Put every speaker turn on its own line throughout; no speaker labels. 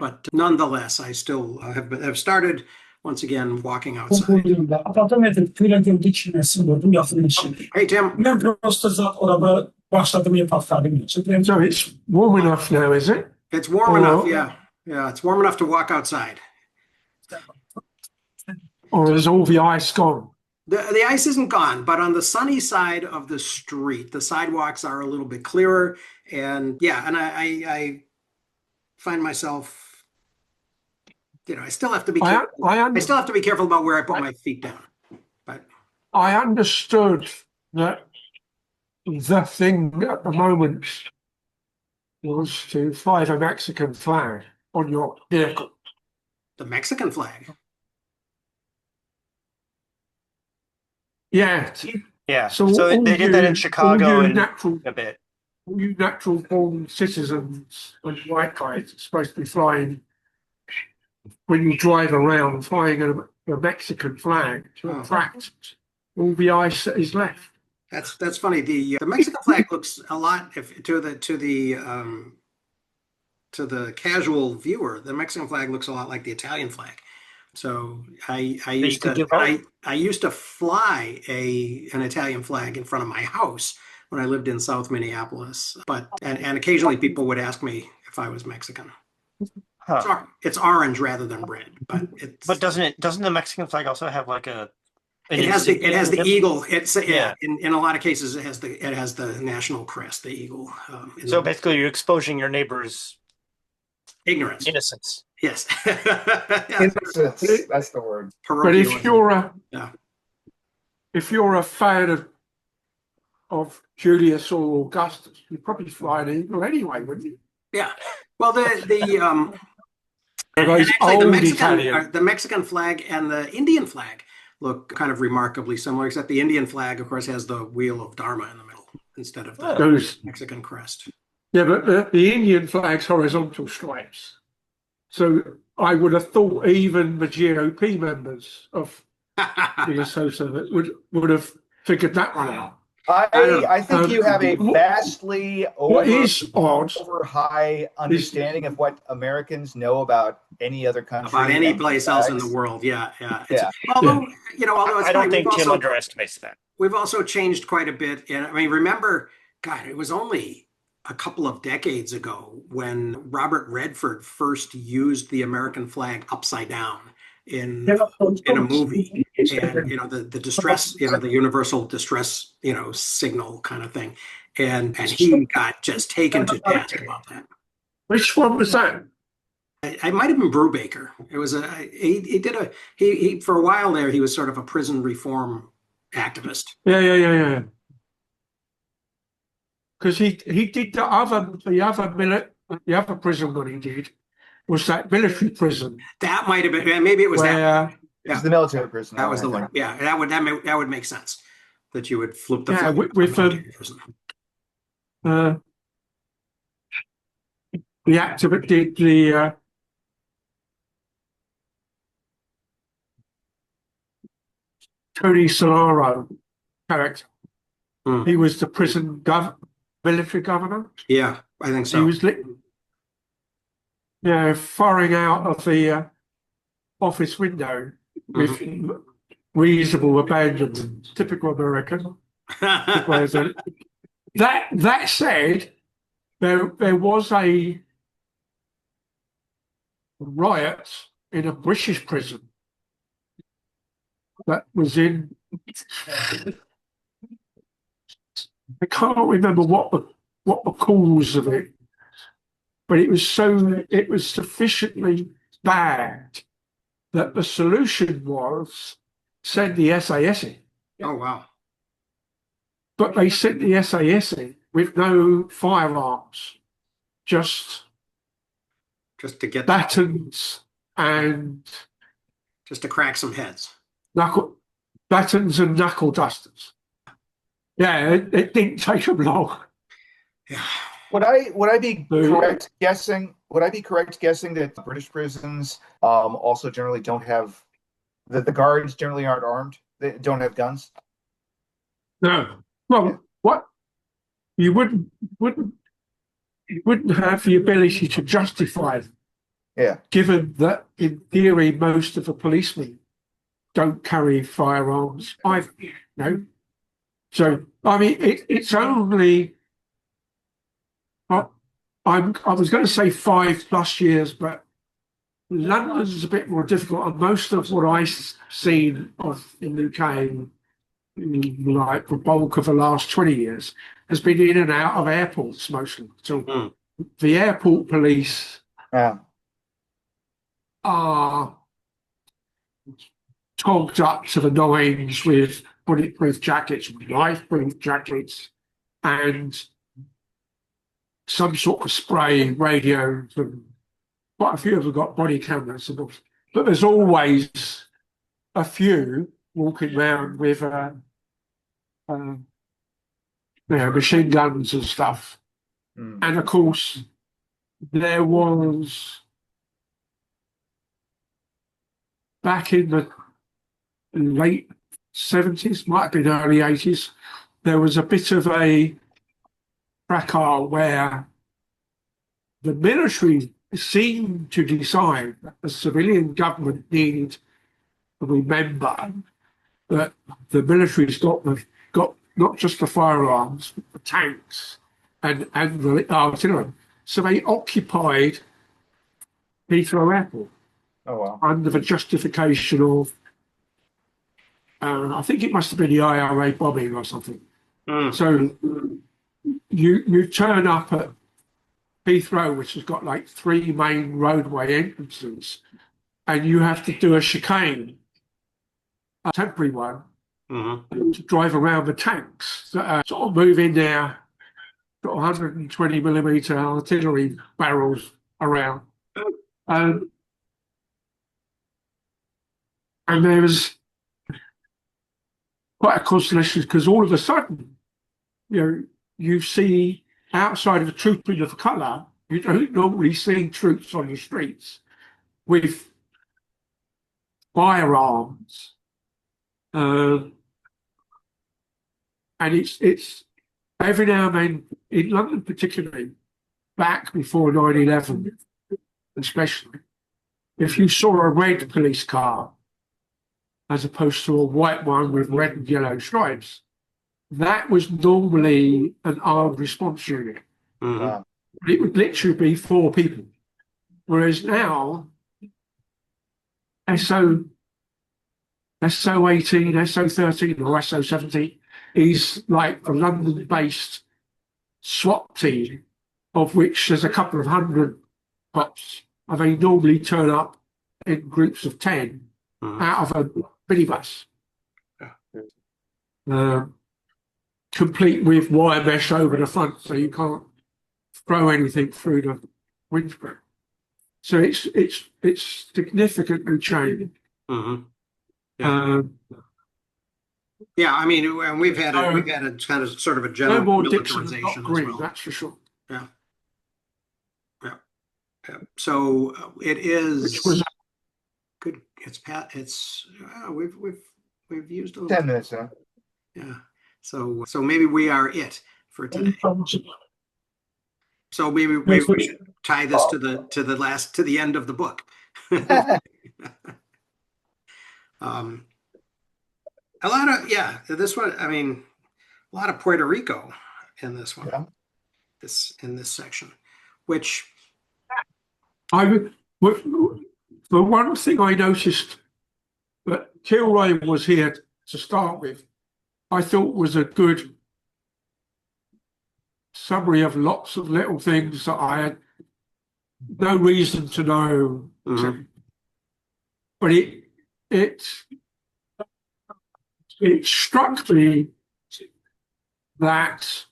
But nonetheless, I still have started once again walking outside.
Umurumda. Apartamentin tüylerden geçirmesi gördüm yakınlaşım.
Hey, Tim.
Ben prosto zaten orada başladım yataklarım için.
So it's warm enough now, is it?
It's warm enough, yeah. Yeah, it's warm enough to walk outside.
Or is all the ice gone?
The ice isn't gone, but on the sunny side of the street, the sidewalks are a little bit clearer. And yeah, and I find myself, I still have to be careful. I still have to be careful about where I put my feet down. But
I understood that the thing at the moment was to fly the Mexican flag on your vehicle.
the Mexican flag.
Yeah.
Yeah.
So
So
all
they did that in
you-
Chicago
all you
and
natural,
a bit.
all you natural born citizens and white guys are supposed to be flying when you drive around, flying a Mexican flag to
Oh.
attract all the ice that is left.
That's funny. The Mexican flag looks a lot to the casual viewer. The Mexican flag looks a lot like the Italian flag. So I used
could
to
do both.
I used to fly an Italian flag in front of my house when I lived in South Minneapolis. And occasionally people would ask me if I was Mexican.
Huh.
It's orange rather than red, but it's
But doesn't the Mexican flag also have like an
it has the
insignia?
eagle. It's
Yeah.
in a lot of cases it has the national crest, the eagle.
So basically, you're exposing your neighbor's
ignorance.
innocence.
Yes.
Innocence, that's the word.
But if
Yeah.
you're a fan of Julius or Augustus, you'd probably fly an eagle anyway, wouldn't you?
Yeah. Well, the
Those
actually
old Italian.
the Mexican flag and the Indian flag look kind of remarkably similar, except the Indian flag, of course, has the wheel of Dharma in the middle instead of the
Those,
Mexican crest.
yeah, but the Indian flag's horizontal stripes. So I would have thought even the GOP members of the association would have figured that one out.
I think you have a
what-
vastly
What is odd
over high understanding of what Americans know about any other country.
About any
and
place else in the
flags.
world, yeah.
Yeah.
Although it's
I don't
funny,
think Tim underestimates that.
we've also changed quite a bit. And I mean, remember, God, it was only a couple of decades ago when Robert Redford first used the American flag upside down in a movie, and the distress, the universal distress, signal kind of thing, and he got just taken to task about that.
Which one was that?
I might have been Brubaker. It was he for a while there he was sort of a prison reform activist.
Yeah. Because he did the other prison that he did was that military prison.
That might have been, maybe it was that.
It's the military prison.
That was the one. Yeah, that would make sense that you would flip the
Yeah,
flag
with
military prison.
The actor that did the Tony Solaro character.
Hmm.
He was the prison military governor.
Yeah, I think
He
so.
was firing out of the office window with reasonable abandonment. Typical American. That said, there was a riot in a British prison that was in. I can't remember what the cause of it, but it was sufficiently bad that the solution was send the SAS in.
Oh wow.
But they sent the SAS in with no firearms, just
Just to get
batons and
just to crack some heads.
batons and knuckle dusters. Yeah, it didn't take them long.
Yeah.
Would I be correct guessing? Would I be correct guessing that British prisons also generally don't have that the guards generally aren't armed? They don't have guns.
No. Well, what you wouldn't have the ability to justify them.
Yeah.
given that in theory most of the policemen don't carry firearms either, you know. So I mean, it's only I was going to say 5+ years, but London's a bit more difficult, and most of what I've seen of in the UK, like the bulk of the last 20 years, has been in and out of airports mostly. So the airport police
Yeah.
are togged up to the nines with bulletproof jackets, knife-proof jackets, and some sort of spray radios, and quite a few of them got body cameras. But there's always a few walking around with machine guns and stuff. And of course, there was, back in the late 70s, might have been early 80s, there was a bit of a fracas where the military seemed to decide that the civilian government needed to remember that the military's got not just the firearms, but the tanks and the artillery. So they occupied Heathrow Airport.
Oh wow.
Under the justification of, I think it must have been the IRA bombing or something. So you turn up at Heathrow, which has got like 3 main roadway entrances, and you have to do a chicane, a temporary one, to drive around the tanks that are sort of moving their 120mm artillery barrels around. And there was quite a constellation, because all of a sudden, you see outside of the trooping of colour, you don't normally see troops on the streets with firearms. And it's every now and then, in London particularly, back before 9/11 especially, if you saw a red police car as opposed to a white one with red and yellow stripes, that was normally an armed response unit.
Wow.
It would literally be 4 people. Whereas now, SO18, SO13 or SO17 is like a London-based SWAT team, of which there's a couple of hundred cops, and they normally turn up in groups of 10 out of a minibus, complete with wire mesh over the front, so you can't throw anything through the windscreen. So it's significantly changed.
Yeah, I mean, and we've had a kind of sort of a general
No more Dixon,
militarization
not
as
green,
well.
that's for sure.
Yeah. So it is.
Which was
Good. It's we've used a little.
10 minutes now.
Yeah. So maybe we are it for today. So maybe we should tie this to the end of the book. A lot of this one. I mean, a lot of Puerto Rico in this one.
Yeah.
In this section, which
the one thing I noticed that Kilroy was here to start with, I thought was a good summary of lots of little things that I had no reason to know. But it struck me that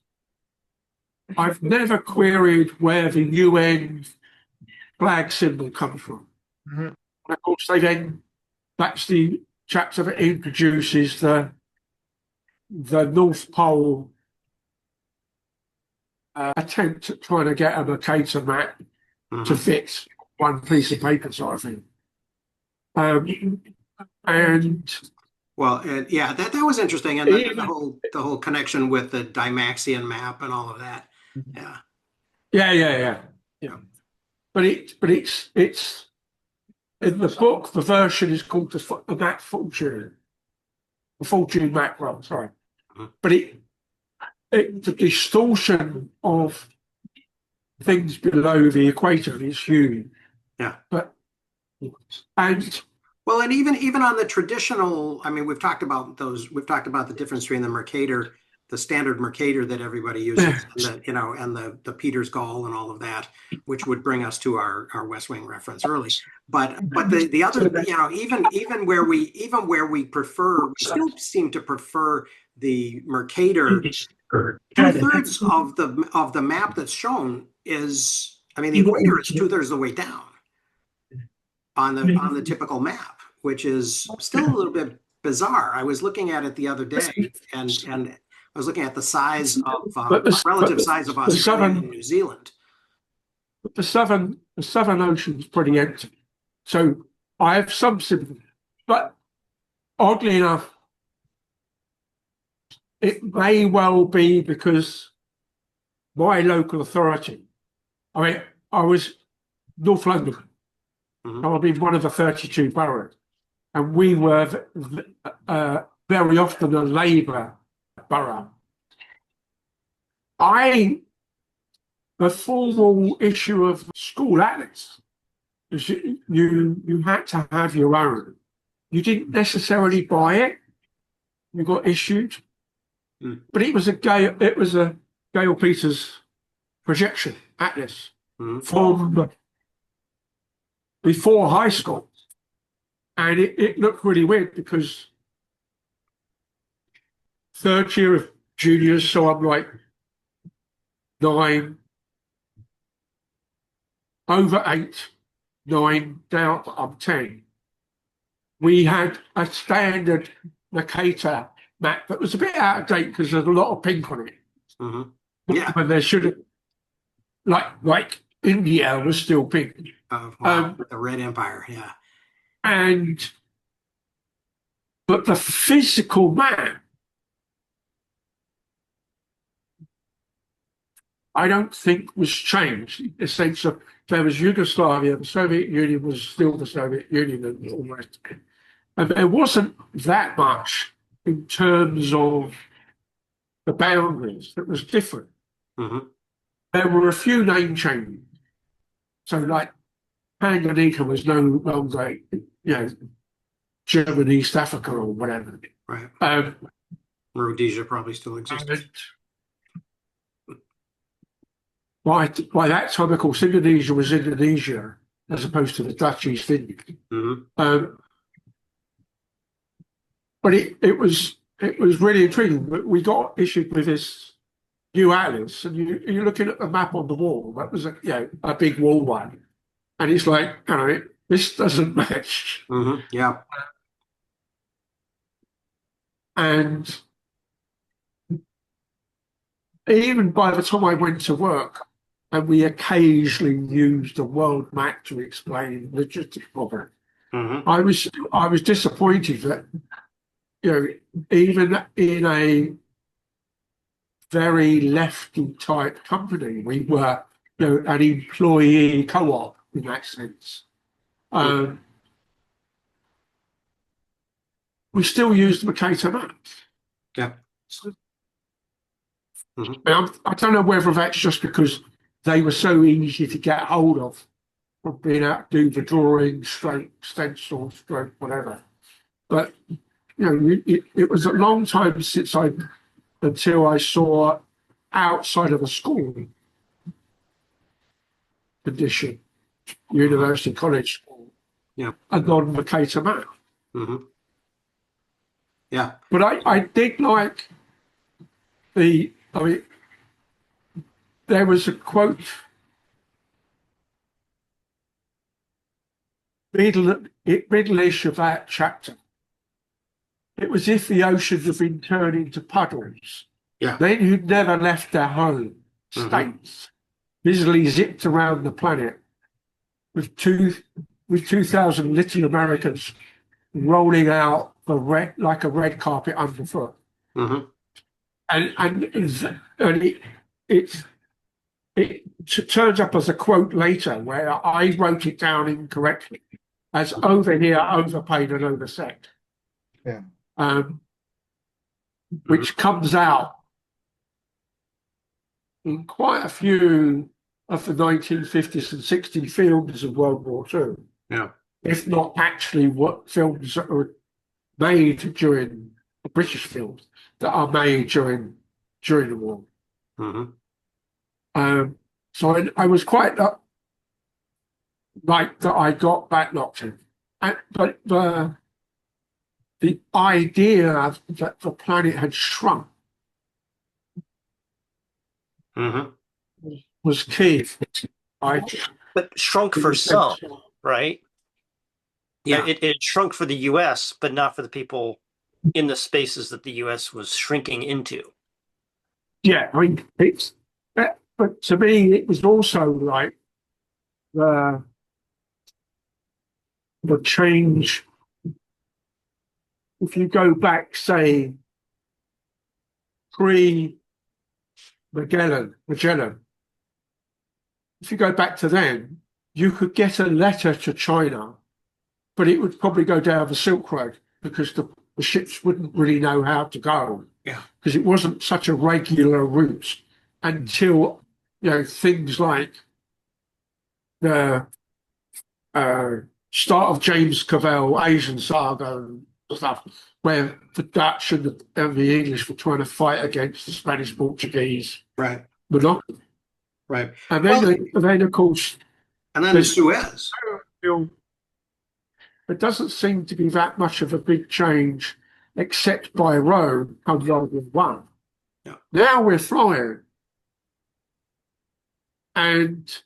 I've never queried where the UN flag symbol comes from. And of course, that's the chapter that introduces the North Pole attempt at trying to get a Mercator map to fit one piece of paper, sort of thing.
That was interesting, and the whole connection with the Dymaxion map and all of that. Yeah.
it's in the book. The version is called the Map Fortune, the Fortune Map. Well, sorry, but the distortion of things below the equator is huge.
Yeah.
And
well, and even on the traditional, I mean, we've talked about the difference between the Mercator, the standard Mercator that everybody uses, and the Peters Gall and all of that, which would bring us to our West Wing reference early. But the other, even where we prefer, we still seem to prefer the Mercator. 2/3 of the map that's shown is, I mean, the equator is 2/3 of the way down on the typical map, which is still a little bit bizarre. I was looking at it the other day, and I was looking at the size of relative size of Australia and New Zealand.
But the Southern Ocean is pretty empty, so I have some sympathy. But oddly enough, it may well be because my local authority, I mean, I was North London. I've been one of the 32 boroughs, and we were very often a Labour borough. The formal issue of school atlas is you had to have your own. You didn't necessarily buy it. You got issued. But it was a Gail Peters projection atlas from before high school, and it looked really weird because third year of juniors, so I'm like 9, over 8, 9, down I'm 10. We had a standard Mercator map that was a bit out of date because there's a lot of pink on it.
Yeah,
but there should have, like India was still pink.
The Red Empire, yeah.
But the physical map, I don't think was changed in the sense of there was Yugoslavia, the Soviet Union was still the Soviet Union and all the rest of it. And there wasn't that much in terms of the boundaries that was different. There were a few name changes. So like Tanganyika was no longer, German East Africa or whatever.
Right. Rhodesia probably still exists.
By that time, of course, Indonesia was Indonesia as opposed to the Dutch East Indies. But it was really intriguing. But we got issued with this new atlas, and you're looking at the map on the wall. That was a big wall one, and it's like, this doesn't match.
Yeah.
And even by the time I went to work, and we occasionally used a world map to explain logistics problem, I was disappointed that even in a very lefty type company, we were an employee co-op in that sense. We still use the Mercator maps.
Yeah.
I don't know whether that's just because they were so easy to get hold of from being able to do the drawing, stroke, stencil, stroke, whatever. But it was a long time until I saw outside of a school condition, university, college, school, a non-Mercator map.
Yeah.
But I did like there was a quote middle-ish of that chapter. It was if the oceans had been turned into puddles.
Yeah.
Men who'd never left their home states busily zipped around the planet with 2,000 little Americans rolling out like a red carpet underfoot. And it turns up as a quote later where I wrote it down incorrectly as over here, overpaid and overset.
Yeah.
Which comes out in quite a few of the 1950s and 60s films of World War II.
Yeah.
If not actually what films that were made during the British films that are made during the war.
Mm-hmm.
So I was quite like that I got backlocked in. But the idea that the planet had shrunk
Mm-hmm.
was key.
But shrunk for some, right?
Yeah.
It shrunk for the US, but not for the people in the spaces that the US was shrinking into.
Yeah, I mean, but to me, it was also like the change. If you go back, say, pre-Magellan, if you go back to then, you could get a letter to China, but it would probably go down the Silk Road because the ships wouldn't really know how to go.
Yeah.
Because it wasn't such a regular route until, things like the start of James Cavell Asian saga and stuff, where the Dutch and the English were trying to fight against the Spanish Portuguese
Right.
monopoly.
Right.
And then of course,
and then Suez.
There doesn't seem to be that much of a big change, except by road come World War I.
Yeah.
Now we're flying, and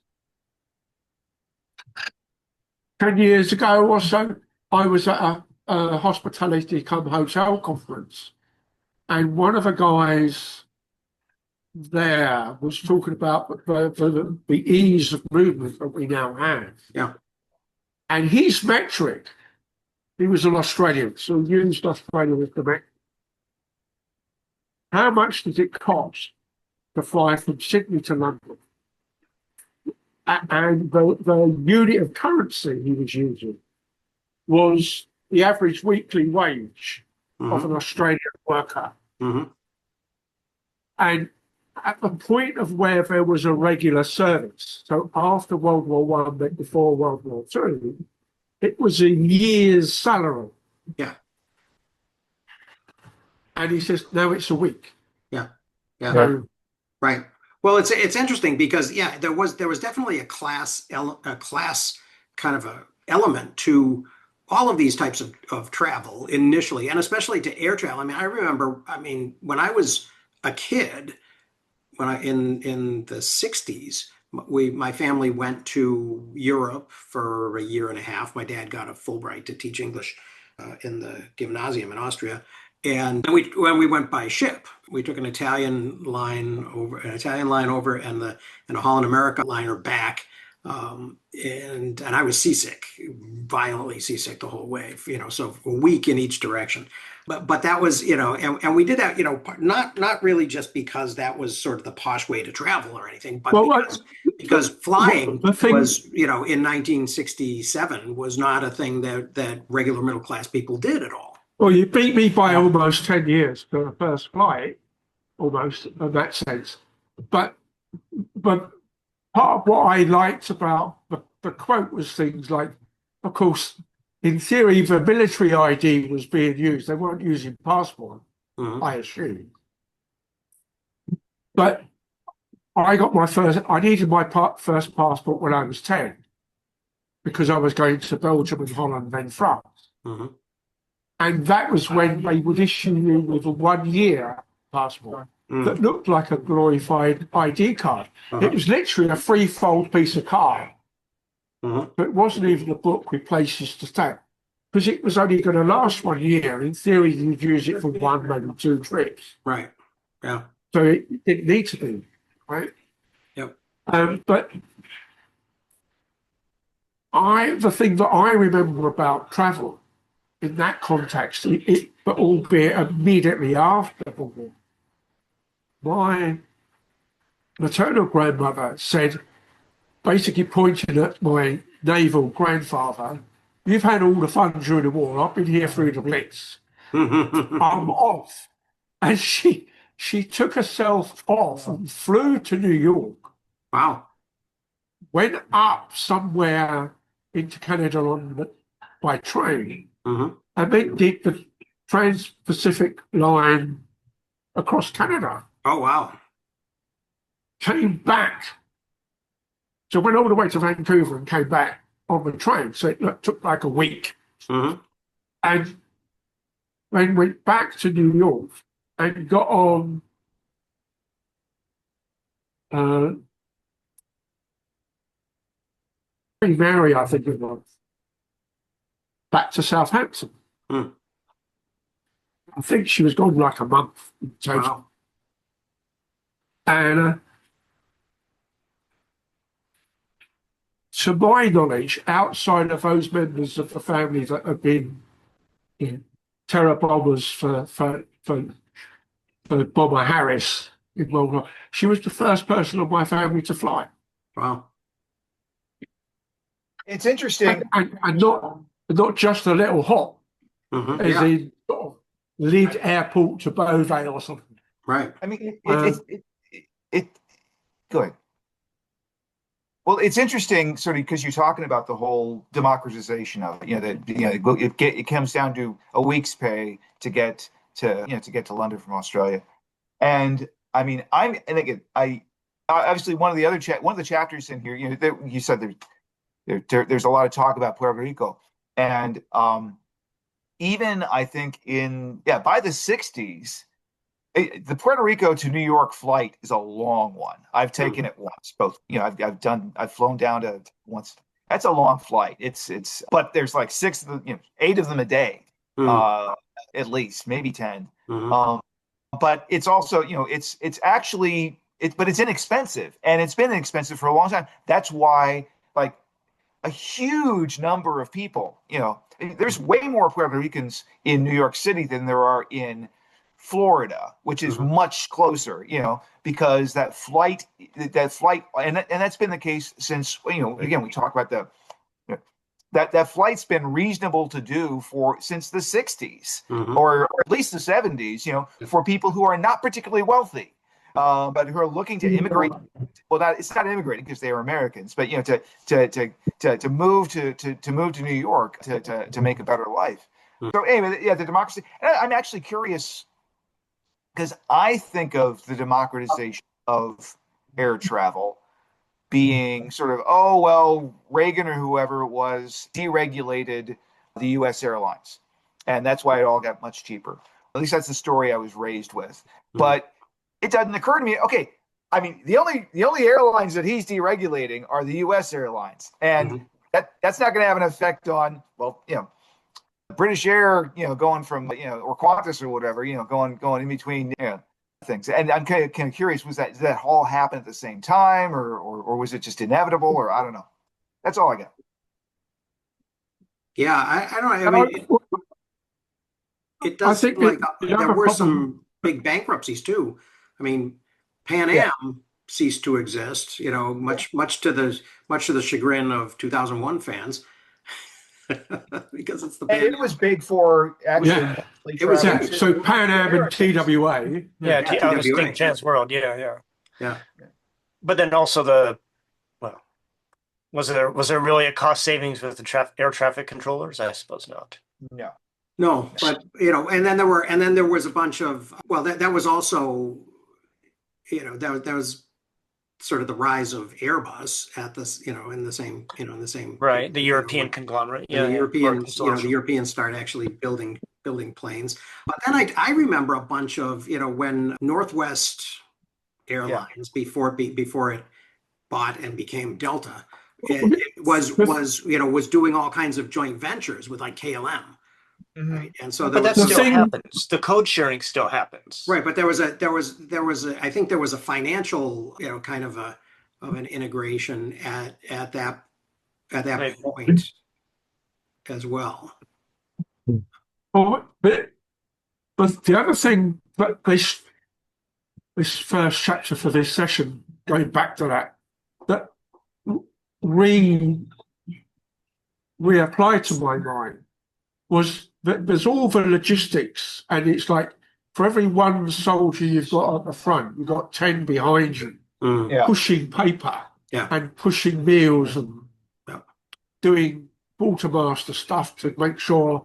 10 years ago or so, I was at a hospitality come hotel conference, and one of the guys there was talking about the ease of movement that we now have.
Yeah. And
his metric, he was an Australian, so he used Australia as the metric. How much does it cost to fly from Sydney to London? And the unit of currency he was using was the average weekly wage of an Australian worker. And at the point of where there was a regular service, so after World War I, but before World War II, it was a year's salary.
Yeah.
And he says, now it's a week.
Yeah. Yeah.
So,
right. Well, it's interesting because there was definitely a class kind of a element to all of these types of travel initially, and especially to air travel. I mean, I remember, when I was a kid, in the 60s, my family went to Europe for a year and a half. My dad got a Fulbright to teach English in the gymnasium in Austria. And when we went by ship, we took an Italian line over, and a Holland America liner back. And I was seasick, violently seasick the whole way, so a week in each direction. But that was, and we did that, not really just because that was sort of the posh way to travel or anything, but because flying was, in 1967 was not a thing that regular middle class people did at all.
Well, you beat me by almost 10 years for the first flight, almost in that sense. But part of what I liked about the quote was things like, of course, in theory, the military ID was being used. They weren't using passport, I assume. But I needed my first passport when I was 10 because I was going to Belgium and Holland, then France. And that was when they would issue you with a 1-year passport that looked like a glorified ID card. It was literally a 3-fold piece of card. But it wasn't even a book with places to stay. Because it was only going to last 1 year. In theory, you'd use it for 1, maybe 2 trips.
Right. Yeah.
So it didn't need to be, right?
Yep.
But the thing that I remember about travel in that context, but albeit immediately after the war, my maternal grandmother said basically pointing at my naval grandfather. You've had all the fun during the war. I've been here through the Blitz. I'm off. And she took herself off and flew to New York,
Wow.
went up somewhere into Canada by train,
Hmm.
and then did the Trans-Pacific line across Canada.
Oh, wow.
Came back. So went all the way to Vancouver and came back on the train. So it took like a week.
Hmm.
And then went back to New York and got on Mary, I think it was, back to Southampton.
Hmm.
I think she was gone like a month. So,
Wow.
and to my knowledge, outside of those members of the family that have been terror bombers for Bomber Harris in World War, she was the first person of my family to fly.
Wow.
It's interesting.
And not just a little hop, as
Yeah.
in sort of Lead Airport to Beauvais or something.
Right.
I mean, it go ahead. Well, it's interesting, sort of, because you're talking about the whole democratization of it. It comes down to a week's pay to get to London from Australia, and I mean, I obviously one of the chapters in here, you said there's a lot of talk about Puerto Rico, and even I think by the 60s. The Puerto Rico to New York flight is a long one. I've taken it once. Both, I've flown down to once. That's a long flight. But there's like 8 of them a day, at least, maybe 10. But it's also, it's actually, but it's inexpensive, and it's been inexpensive for a long time. That's why, like, a huge number of people, there's way more Puerto Ricans in New York City than there are in Florida, which is much closer, because that flight, and that's been the case since, again, we talk about that flight's been reasonable to do since the 60s, or at least the 70s, for people who are not particularly wealthy, but who are looking to immigrate. Well, it's not immigrating because they are Americans, but to move to New York to make a better life. So anyway, yeah, the democracy. And I'm actually curious, because I think of the democratization of air travel being sort of, oh, well, Reagan or whoever it was deregulated the U.S. airlines. And that's why it all got much cheaper. At least that's the story I was raised with. But it doesn't occur to me, okay, I mean, the only airlines that he's deregulating are the U.S. airlines. And that's not going to have an effect on, well, British Air, going from, or Qantas or whatever, going in between, things. And I'm kind of curious, did that all happen at the same time, or was it just inevitable, or I don't know. That's all I got.
Yeah, I don't know. I mean, it does seem like there were some big bankruptcies too. I mean, Pan Am ceased to exist, much to the chagrin of 2001 fans. Because it's the Pan Am.
It was big for actually.
It was
huge. So Pan Am and TWA.
I was thinking Trans World. Yeah. But then also was there really a cost savings with the air traffic controllers? I suppose not.
No, but and then there was a bunch of, well, that was also, that was sort of the rise of Airbus at this, in the same
right, the European conglomerate.
The Europeans start actually building planes. But then I remember a bunch of, when Northwest Airlines, before it bought and became Delta, it was doing all kinds of joint ventures with like KLM. Right. And so
but that still happens. The code sharing still happens.
Right, but there was I think there was a financial, kind of an integration at that point as well.
But the other thing that this first chapter for this session, going back to that re reapplied to my mind was that there's all the logistics, and it's like for every one soldier you've got at the front, you've got 10 behind you, pushing paper and pushing meals and doing quartermaster stuff to make sure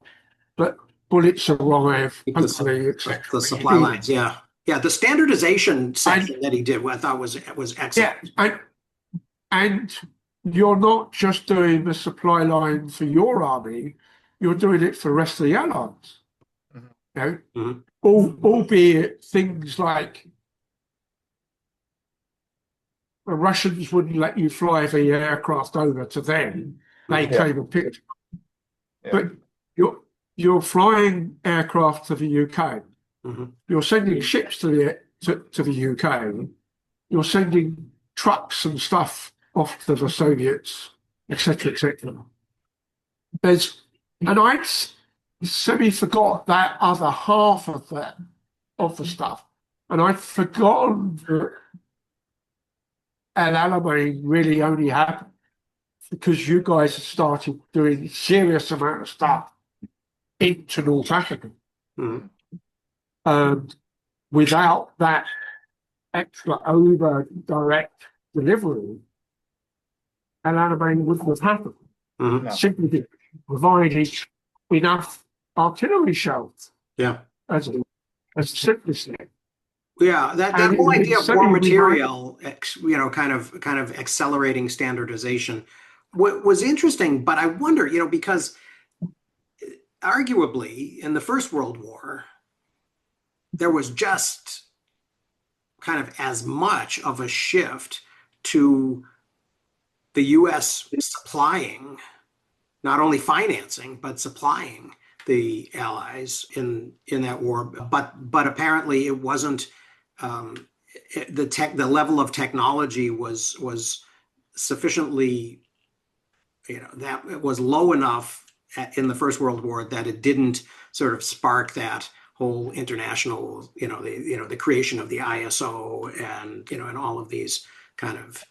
that bullets arrive, hopefully, etc.
The supply lines, yeah. The standardization section that he did, I thought was excellent.
Yeah, and you're not just doing the supply line for your army, you're doing it for the rest of the Allies. You know? Albeit things like the Russians wouldn't let you fly the aircraft over to them. They came and picked. But you're flying aircraft to the UK. You're sending ships to the UK. You're sending trucks and stuff off to the Soviets, etc., etc. And I'd semi-forgot that other half of the stuff, and I'd forgotten that Al Alamein really only happened because you guys had started doing a serious amount of stuff into North Africa. Without that extra over direct delivery, Al Alamein wouldn't have happened. Simply because provided enough artillery shells. As a simplest thing.
That whole idea of war material, kind of accelerating standardization was interesting. But I wonder, because arguably in the First World War, there was just kind of as much of a shift to the U.S. supplying, not only financing, but supplying the Allies in that war. But apparently it wasn't, the level of technology was sufficiently, that it was low enough in the First World War that it didn't sort of spark that whole international, the creation of the ISO and all of these kind of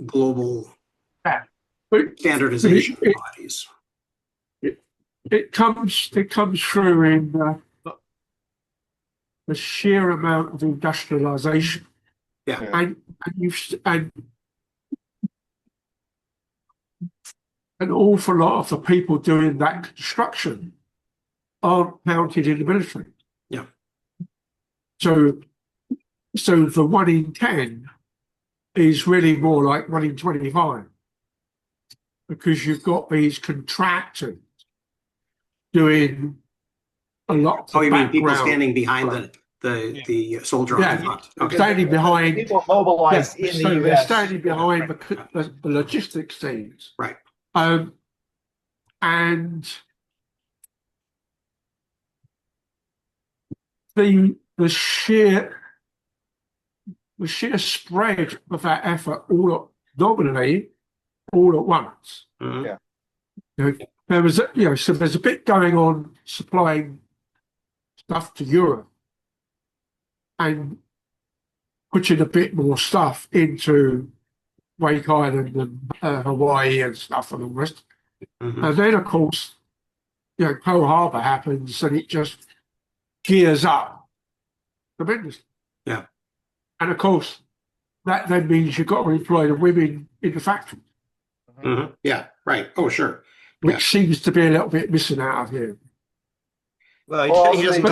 global standardization bodies.
It comes through in the sheer amount of industrialization. And an awful lot of the people doing that construction aren't counted in the military. So the 1 in 10 is really more like 1 in 25, because you've got these contractors doing a lot of
you mean people
background
standing behind the soldier on the front?
Okay. Standing behind
people mobilized in the US.
They're standing behind the logistics teams.
Right.
And the sheer spread of that effort nominally all at once. There was so there's a bit going on supplying stuff to Europe and putting a bit more stuff into Wake Island and Hawaii and stuff and all the rest. And then of course, Pearl Harbor happens and it just gears up tremendously. And of course, that then means you've got to employ the women in the factory.
Right. Oh, sure.
Which seems to be a little bit missing out of here.
Well, he doesn't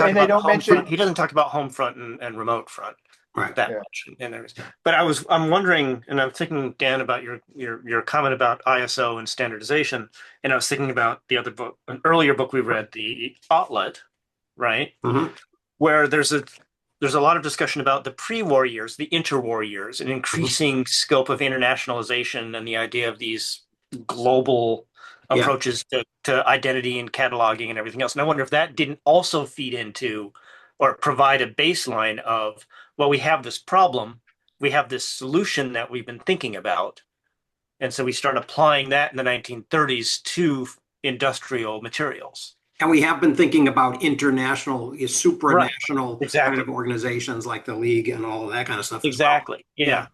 talk about home front and remote front that much. But I'm wondering, and I'm thinking, Dan, about your comment about ISO and standardization, and I was thinking about the other book, an earlier book we read, the Outlet, right? Where there's a lot of discussion about the pre-war years, the interwar years, an increasing scope of internationalization and the idea of these global approaches to identity and cataloging and everything else. And I wonder if that didn't also feed into or provide a baseline of, well, we have this problem, we have this solution that we've been thinking about. And so we start applying that in the 1930s to industrial materials.
And we have been thinking about international, supranational kind of organizations like the League and all of that kind of stuff.
Exactly.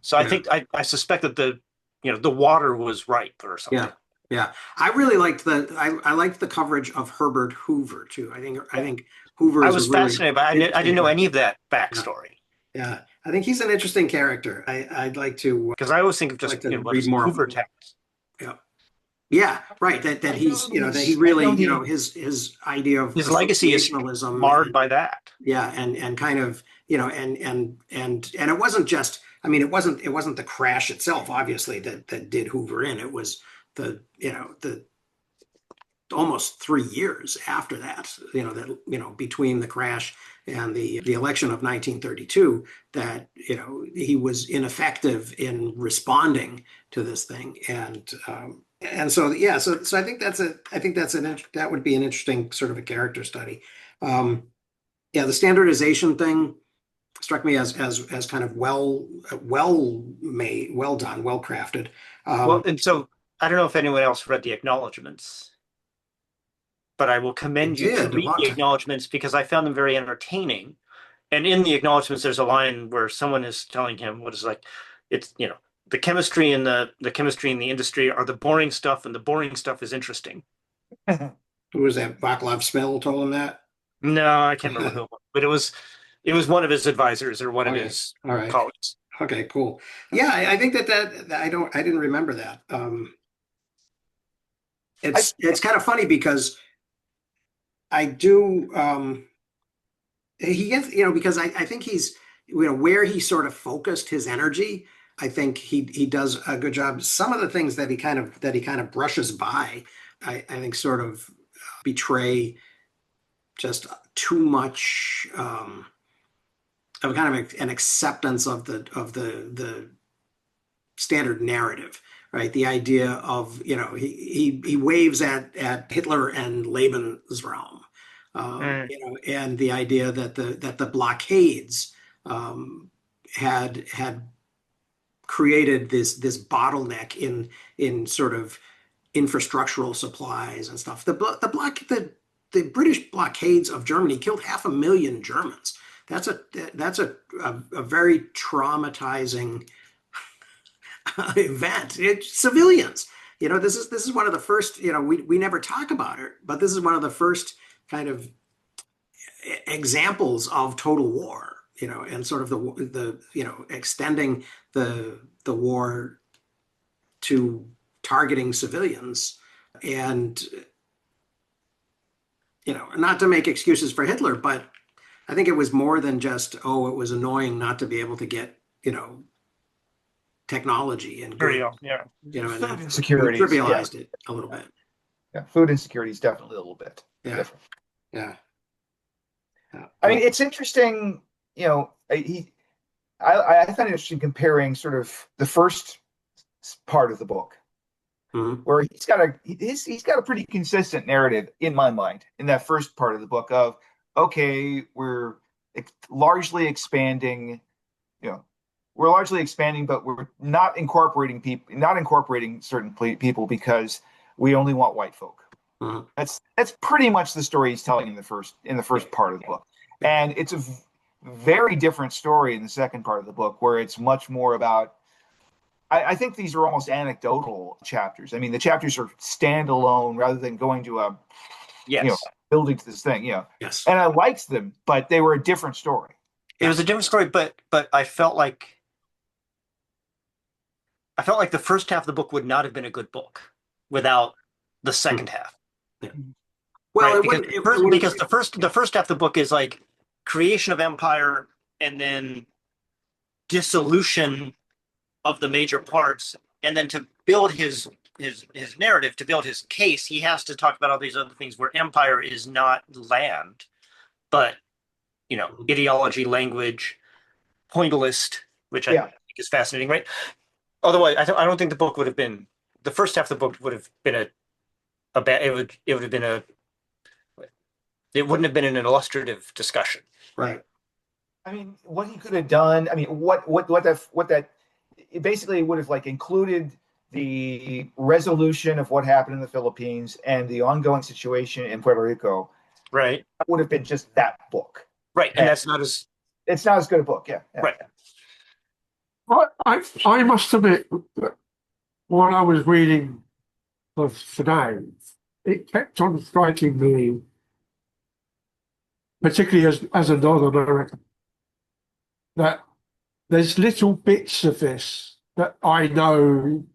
So I think I suspect that the water was ripe or something.
Yeah. Yeah. I really liked I liked the coverage of Herbert Hoover too. I think Hoover
I
is
was
a really
fascinated by it. I didn't know any of that backstory.
Yeah. I think he's an interesting character. I'd like to
Because I always think of just, what
read
is
more.
Hoover text?
Yeah. Yeah, right. That he's, that he really, his idea of
His legacy is
associationalism
marred by that.
Yeah, and kind of, and it wasn't just, I mean, it wasn't the crash itself, obviously, that did Hoover in. It was the almost 3 years after that, between the crash and the election of 1932, that, he was ineffective in responding to this thing. And so, yeah, so I think that would be an interesting sort of a character study. Yeah, the standardization thing struck me as kind of well made, well done, well crafted.
Well, and so I don't know if anyone else read the acknowledgments, but I will commend you to read the acknowledgments because I found them very entertaining. And in the acknowledgments, there's a line where someone is telling him what is like, it's, the chemistry and the chemistry in the industry are the boring stuff, and the boring stuff is interesting.
Who was that? Vaclav Smil told him that?
No, I can't remember who, but it was one of his advisors or one of his colleagues.
Okay, cool. Yeah, I think that I didn't remember that. It's kind of funny because I do he gets, because I think he's, where he sort of focused his energy, I think he does a good job. Some of the things that he kind of brushes by, I think sort of betray just too much of kind of an acceptance of the standard narrative, right? The idea of, he waves at Hitler and Lebensraum, and the idea that the blockades had created this bottleneck in sort of infrastructural supplies and stuff. The British blockades of Germany killed 500,000 Germans. That's a very traumatizing event. Civilians. This is one of the first. We never talk about it, but this is one of the first kind of examples of total war. And sort of the extending the war to targeting civilians, and not to make excuses for Hitler, but I think it was more than just, it was annoying not to be able to get, technology and
food insecurity
trivialized it a little bit.
Yeah, food insecurity is definitely a little bit different.
Yeah.
I mean, it's interesting. I find it interesting comparing sort of the first part of the book, where he's got a pretty consistent narrative in my mind in that first part of the book of, okay, we're largely expanding, but we're not incorporating certain people because we only want white folk. That's pretty much the story he's telling in the first part of the book, and it's a very different story in the second part of the book, where it's much more about. I think these are almost anecdotal chapters. I mean, the chapters are standalone rather than going to building to this thing.
Yes.
And I liked them, but they were a different story.
It was a different story, but I felt like the first half of the book would not have been a good book without the second half.
Yeah. Well,
right? Because the first half of the book is like creation of empire and then dissolution of the major parts, and then to build his narrative, to build his case, he has to talk about all these other things where empire is not land, but ideology, language, pointillist, which I think is fascinating, right? Otherwise, I don't think the book would have been, the first half of the book would have been it wouldn't have been an illustrative discussion.
Right.
I mean, what he could have done, I mean, what that it basically would have included the resolution of what happened in the Philippines and the ongoing situation in Puerto Rico.
Right.
That would have been just that book.
Right. And it's not
as good a book. Yeah.
Right.
I must admit that while I was reading today, it kept on striking me, particularly as a Northern American, that there's little bits of this that I know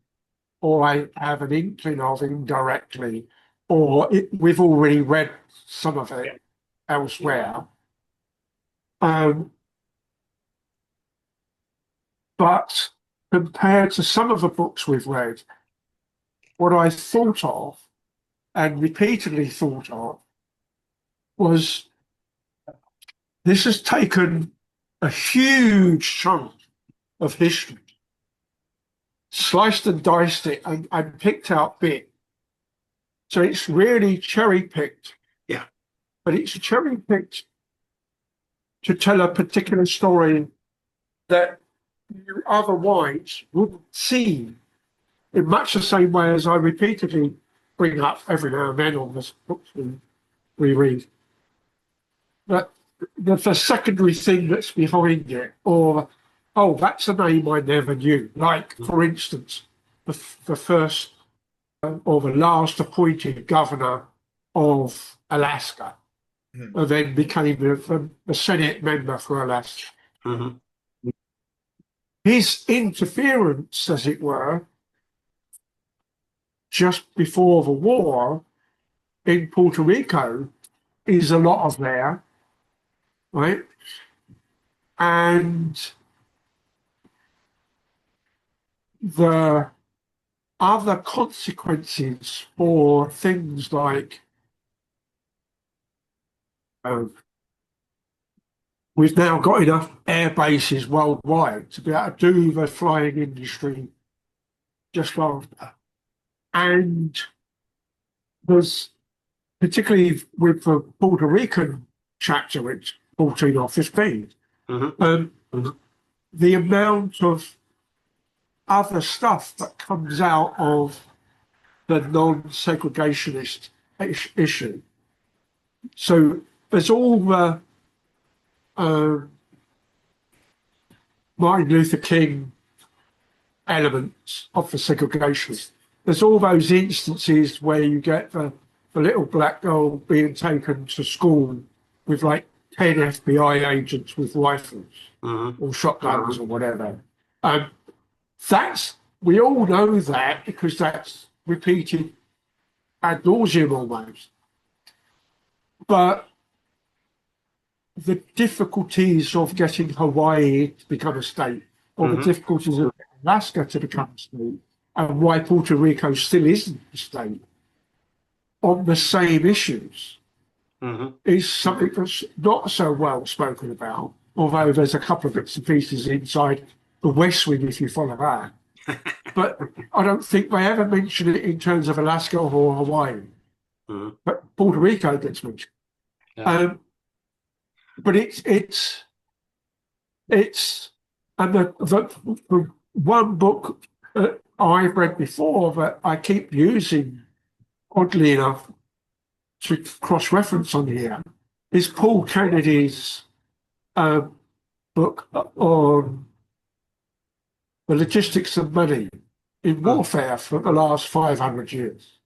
or I have an inkling of indirectly, or we've already read some of it elsewhere. But compared to some of the books we've read, what I thought of and repeatedly thought of was this has taken a huge chunk of history, sliced and diced it and picked out bit. So it's really cherry picked.
Yeah.
But it's cherry picked to tell a particular story that you otherwise wouldn't see, in much the same way as I repeatedly bring up every now and then on the books we read. But the secondary thing that's behind it, or, oh, that's a name I never knew. Like, for instance, the first or the last appointed governor of Alaska, and then became a Senate member for Alaska.
Mm-hmm.
His interference, as it were, just before the war in Puerto Rico is a lot of there, right? And the other consequences for things like we've now got enough air bases worldwide to be able to do the flying industry just faster. And there's, particularly with the Puerto Rican chapter, which 14 or 15, the amount of other stuff that comes out of the non-segregationist issue. So there's all the Martin Luther King elements of the segregationists. There's all those instances where you get the little black girl being taken to school with like 10 FBI agents with rifles or shotguns or whatever. We all know that because that's repeated ad nauseum almost. But the difficulties of getting Hawaii to become a state, or the difficulties of Alaska to become a state, and why Puerto Rico still isn't a state, on the same issues, is something that's not so well spoken about, although there's a couple of bits and pieces inside the West Wing, if you follow that. But I don't think they ever mention it in terms of Alaska or Hawaii. But Puerto Rico gets mentioned. Yeah. But it's and the one book I've read before that I keep using, oddly enough, to cross-reference on here is Paul Kennedy's book on the logistics of money in warfare for the last 500 years.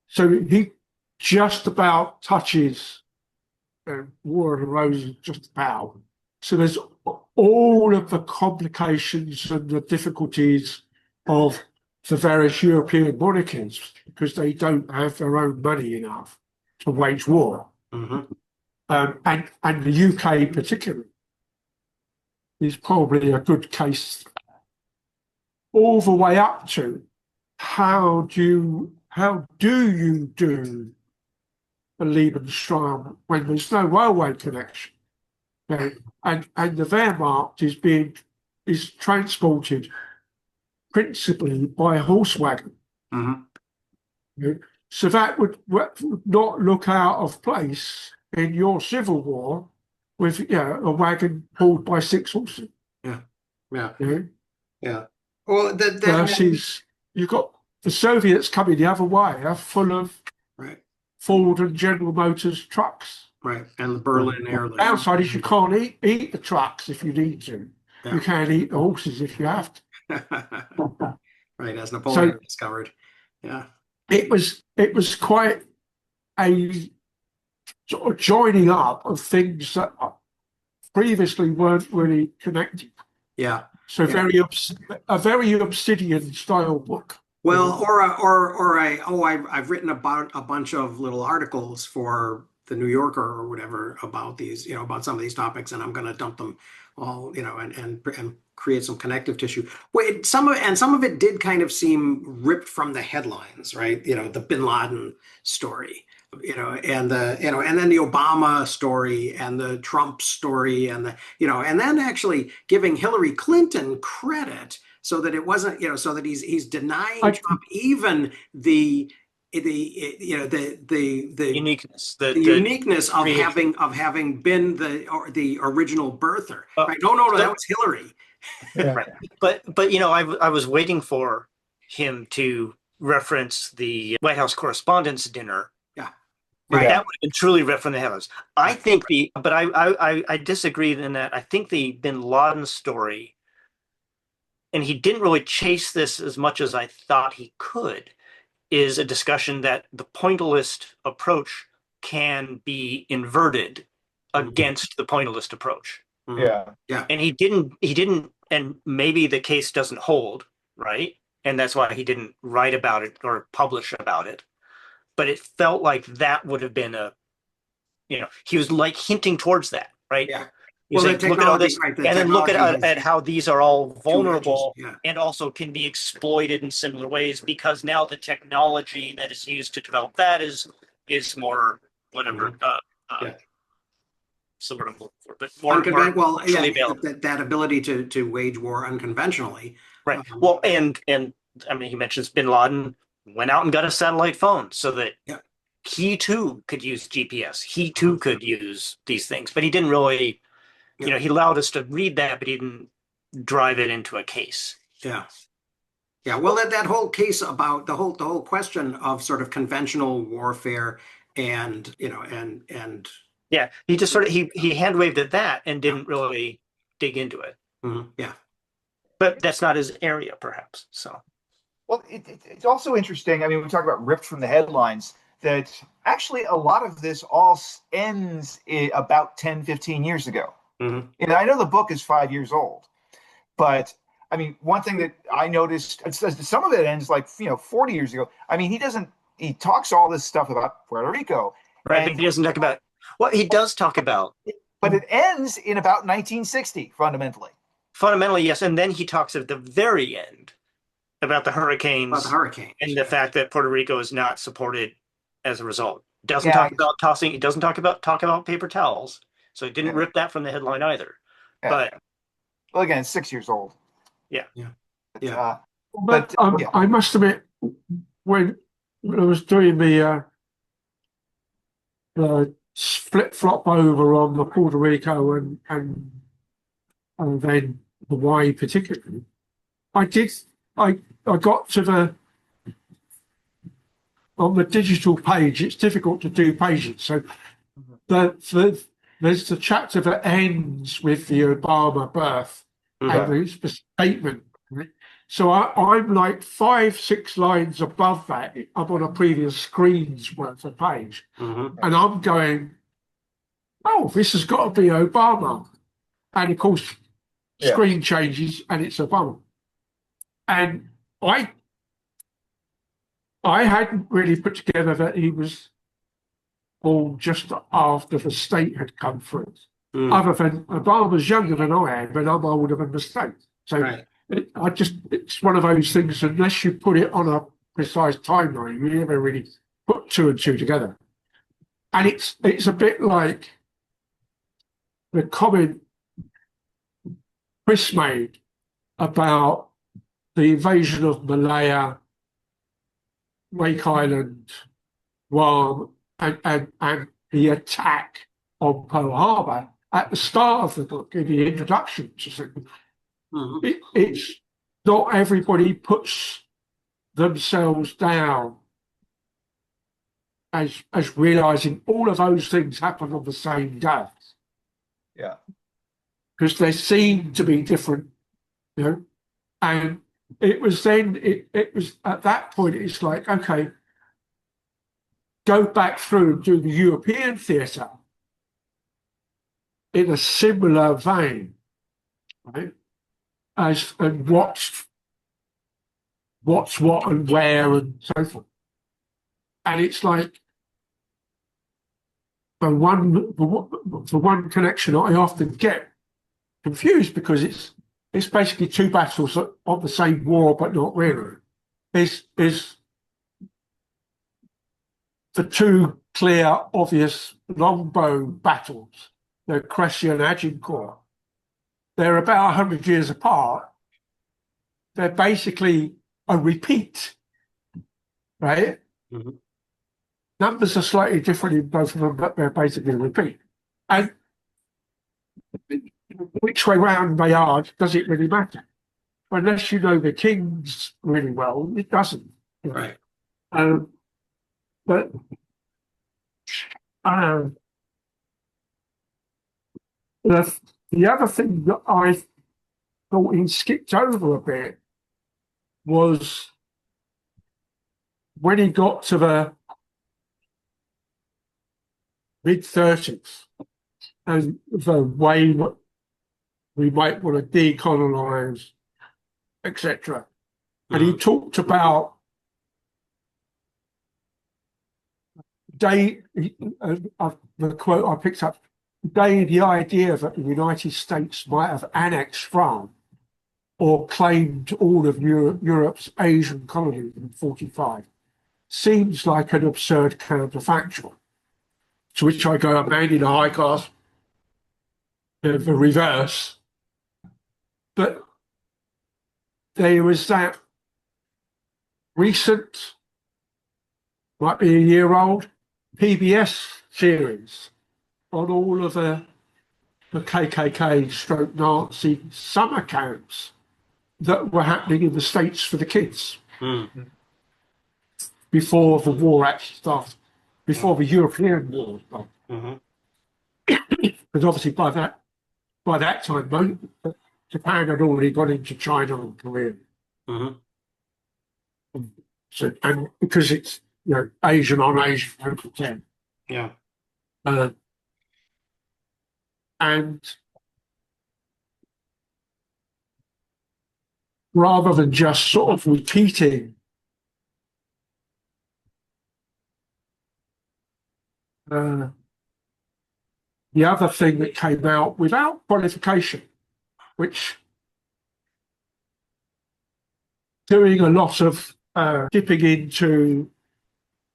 So he just about touches War of the Roses, just about. So there's all of the complications and the difficulties of the various European monarchies because they don't have their own money enough to wage war. And the UK particularly is probably a good case all the way up to how do you do the Lebensraum when there's no railway connection? And the Wehrmacht is transported principally by horse wagon. So that would not look out of place in your civil war with a wagon pulled by 6 horses. Well, versus you've got the Soviets coming the other way, are full of Ford and General Motors trucks.
And the Berlin Air.
Downside is you can't eat the trucks if you need to. You can't eat the horses if you have to.
Right, as Napoleon discovered. Yeah.
It was quite a sort of joining up of things that previously weren't really connected.
Yeah.
So a very Obsidian style book.
Well, I've written about a bunch of little articles for the New Yorker or whatever about these, about some of these topics, and I'm going to dump them all, and create some connective tissue. Wait, some of it did kind of seem ripped from the headlines, right? The Bin Laden story, and then the Obama story and the Trump story and and then actually giving Hillary Clinton credit so that it wasn't, so that he's denying Trump even the uniqueness of having been the original birther. Right? No, that was Hillary.
Right. But I was waiting for him to reference the White House Correspondents' Dinner.
Yeah.
Right. That would have been truly ripped from the heavens. I think but I disagreed in that I think the Bin Laden story, and he didn't really chase this as much as I thought he could, is a discussion that the pointillist approach can be inverted against the pointillist approach.
Yeah.
Yeah.
And he didn't, and maybe the case doesn't hold, right? And that's why he didn't write about it or publish about it. But it felt like that would have been he was like hinting towards that, right?
Yeah.
Well, like, look at all this, and then look at how these are all vulnerable and also can be exploited in similar ways, because now the technology that is used to develop that is more whatever. Sort of, but more
that ability to wage war unconventionally,
right? Well, and I mean, he mentions Bin Laden went out and got a satellite phone so that he too could use GPS. He too could use these things, but he didn't really. He allowed us to read that, but he didn't drive it into a case.
Yeah. Yeah. Well, that whole case about the whole question of sort of conventional warfare and
yeah, he just sort of he hand waved at that and didn't really dig into it.
Mm-hmm. Yeah.
But that's not his area, perhaps. So.
Well, it's also interesting. I mean, we talk about ripped from the headlines, that actually a lot of this all ends about 10, 15 years ago.
Mm-hmm.
And I know the book is 5 years old, but I mean, one thing that I noticed, some of it ends like 40 years ago. I mean, he talks all this stuff about Puerto Rico,
right? But he doesn't talk about what he does talk about.
But it ends in about 1960, fundamentally.
Fundamentally, yes, and then he talks at the very end about the hurricanes, and the fact that Puerto Rico is not supported as a result. Doesn't talk about tossing. He doesn't talk about paper towels. So he didn't rip that from the headline either. Yeah. But
well, again, it's 6 years old.
Yeah.
But I must admit, when I was doing the flip flop over on the Puerto Rico and then Hawaii particularly, I got to on the digital page. It's difficult to do pages, so there's the chapter that ends with the Obama birth and the statement. Right? So I'm like 5-6 lines above that. I'm on a previous screen's worth of page.
Mm-hmm.
And I'm going, oh, this has got to be Obama. And of course, screen changes and it's Obama. And I hadn't really put together that he was all just after the state had come through. Other than Obama's younger than I am, and I'm older than the state. So it's one of those things, unless you put it on a precise timeline, you never really put two and two together. And it's a bit like the comment Chris made about the invasion of Malaya, Wake Island, Guam, and the attack on Pearl Harbor at the start of the book, in the introduction to it. It's not everybody puts themselves down as realizing all of those things happen on the same day.
Yeah.
Because they seem to be different, and it was then, it was at that point, it's like, okay, go back through and do the European theatre in a similar vein, right? And watch what's what and where and so forth. And it's like, for one connection, I often get confused because it's basically two battles of the same war, but not really. Is the two clear, obvious longbow battles, the Crécy and Agincourt. They're about 100 years apart. They're basically a repeat, right?
Mm-hmm.
Numbers are slightly different in both of them, but they're basically a repeat. And which way round they are, does it really matter? Unless you know the kings really well, it doesn't.
Right.
But the other thing that I thought he skipped over a bit was when he got to the mid-30s and the way that we might want to decolonize, etc. And he talked about the quote I picked up, the idea that the United States might have annexed France or claimed all of Europe's Asian colonies in 1945 seems like an absurd counterfactual. To which I go, a man in a high class, the reverse. But there was that recent, might be a year old, PBS series on all of the KKK stroke Nazi summer camps that were happening in the States for the kids before the war actually started, before the European war started. Because obviously by that time, Japan had already gone into China and Korea. So, and because it's Asian on Asian, don't pretend.
Yeah.
And rather than just sort of repeating the other thing that came out without qualification, which doing a lot of dipping into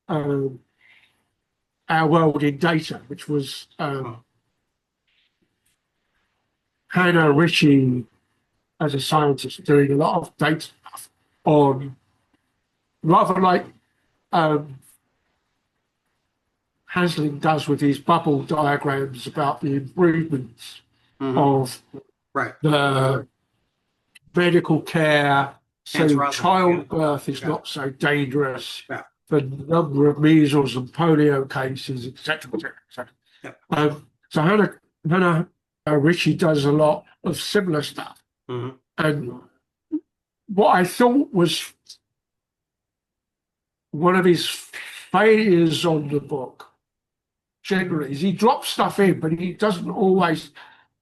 our world in data, which was Hannah Ritchie as a scientist doing a lot of data stuff on rather like Hasling does with his bubble diagrams about the improvements of the medical care, so childbirth is not so dangerous, the number of measles and polio cases, etc. So Hannah Ritchie does a lot of similar stuff. And what I thought was one of his failures on the book generally is he drops stuff in, but he doesn't always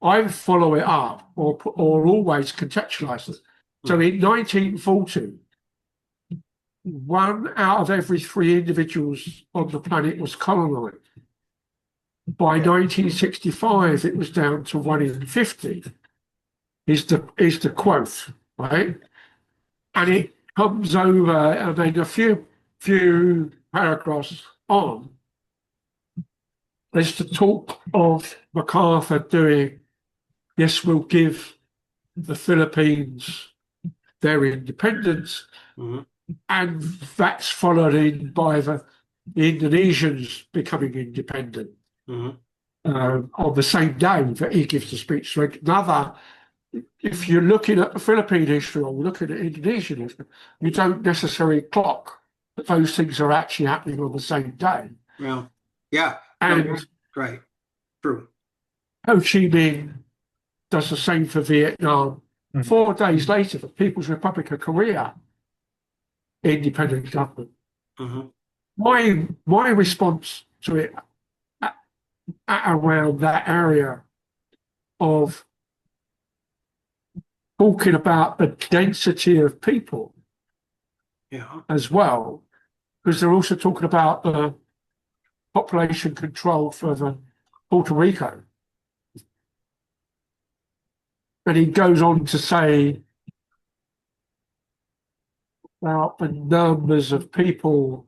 either follow it up or always contextualize it. So in 1940, 1 out of every 3 individuals on the planet was colonized. By 1965, it was down to 1 in 50. Is the quote, right? And it comes over, and then a few paragraphs on, there's the talk of MacArthur doing, yes, we'll give the Philippines their independence, and that's followed in by the Indonesians becoming independent on the same day that he gives the speech. So another, if you're looking at the Philippine history or looking at Indonesian history, you don't necessarily clock that those things are actually happening on the same day.
Well, yeah.
And
right. True.
Ho Chi Minh does the same for Vietnam 4 days later, the People's Republic of Korea, independent government. My response to it at around that area of talking about the density of people as well, because they're also talking about the population control for the Puerto Rico. And he goes on to say about the numbers of people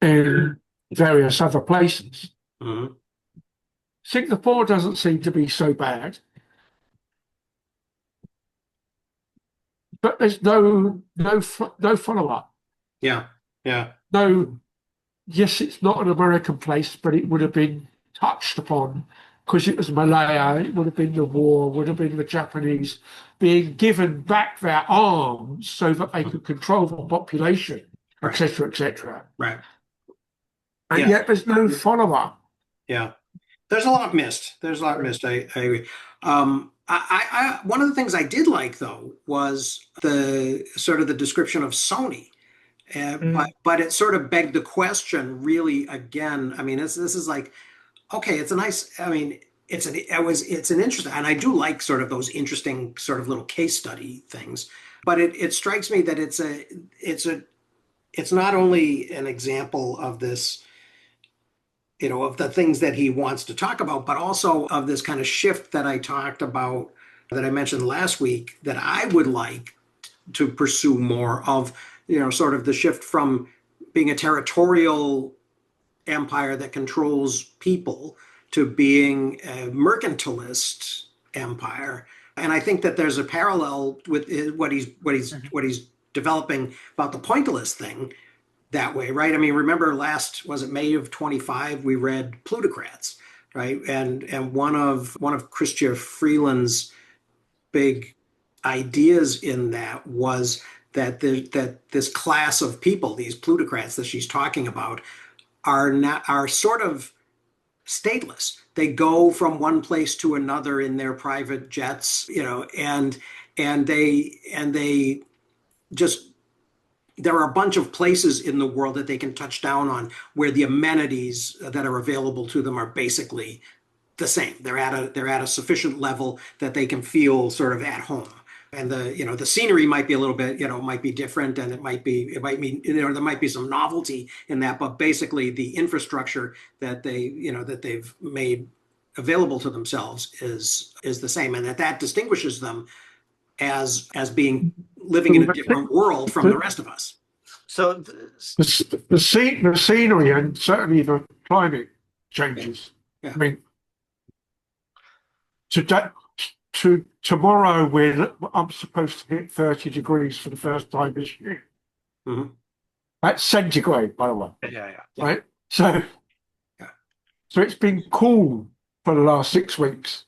in various other places. Singapore doesn't seem to be so bad, but there's no follow-up. No, yes, it's not an American place, but it would have been touched upon because it was Malaya. It would have been the war, would have been the Japanese being given back their arms so that they could control the population, etc., etc.
Right.
And yet there's no follow-up.
Yeah. There's a lot missed. I agree. One of the things I did like, though, was the sort of the description of Sony. But it sort of begged the question, really, again. I mean, this is like, okay, it's a nice. I mean, it's an interesting, and I do like sort of those interesting sort of little case study things. But it strikes me that it's not only an example of this, of the things that he wants to talk about, but also of this kind of shift that I talked about, that I mentioned last week, that I would like to pursue more of, sort of the shift from being a territorial empire that controls people to being a mercantilist empire. And I think that there's a parallel with what he's developing about the pointillist thing that way, right? I mean, remember was it May of 25, we read Plutocrats, right? And one of Chrystia Freeland's big ideas in that was that this class of people, these plutocrats that she's talking about, are sort of stateless. They go from one place to another in their private jets, and they just, there are a bunch of places in the world that they can touch down on where the amenities that are available to them are basically the same. They're at a sufficient level that they can feel sort of at home. And the scenery might be a little bit, might be different, and it might mean, there might be some novelty in that, but basically the infrastructure that they've made available to themselves is the same, and that distinguishes them as being living in a different world from the rest of us.
So
the scenery and certainly the climate changes.
Yeah.
I mean, tomorrow I'm supposed to hit 30 degrees for the first time this year. That's centigrade, by the way.
Yeah.
Right. So it's been cool for the last 6 weeks.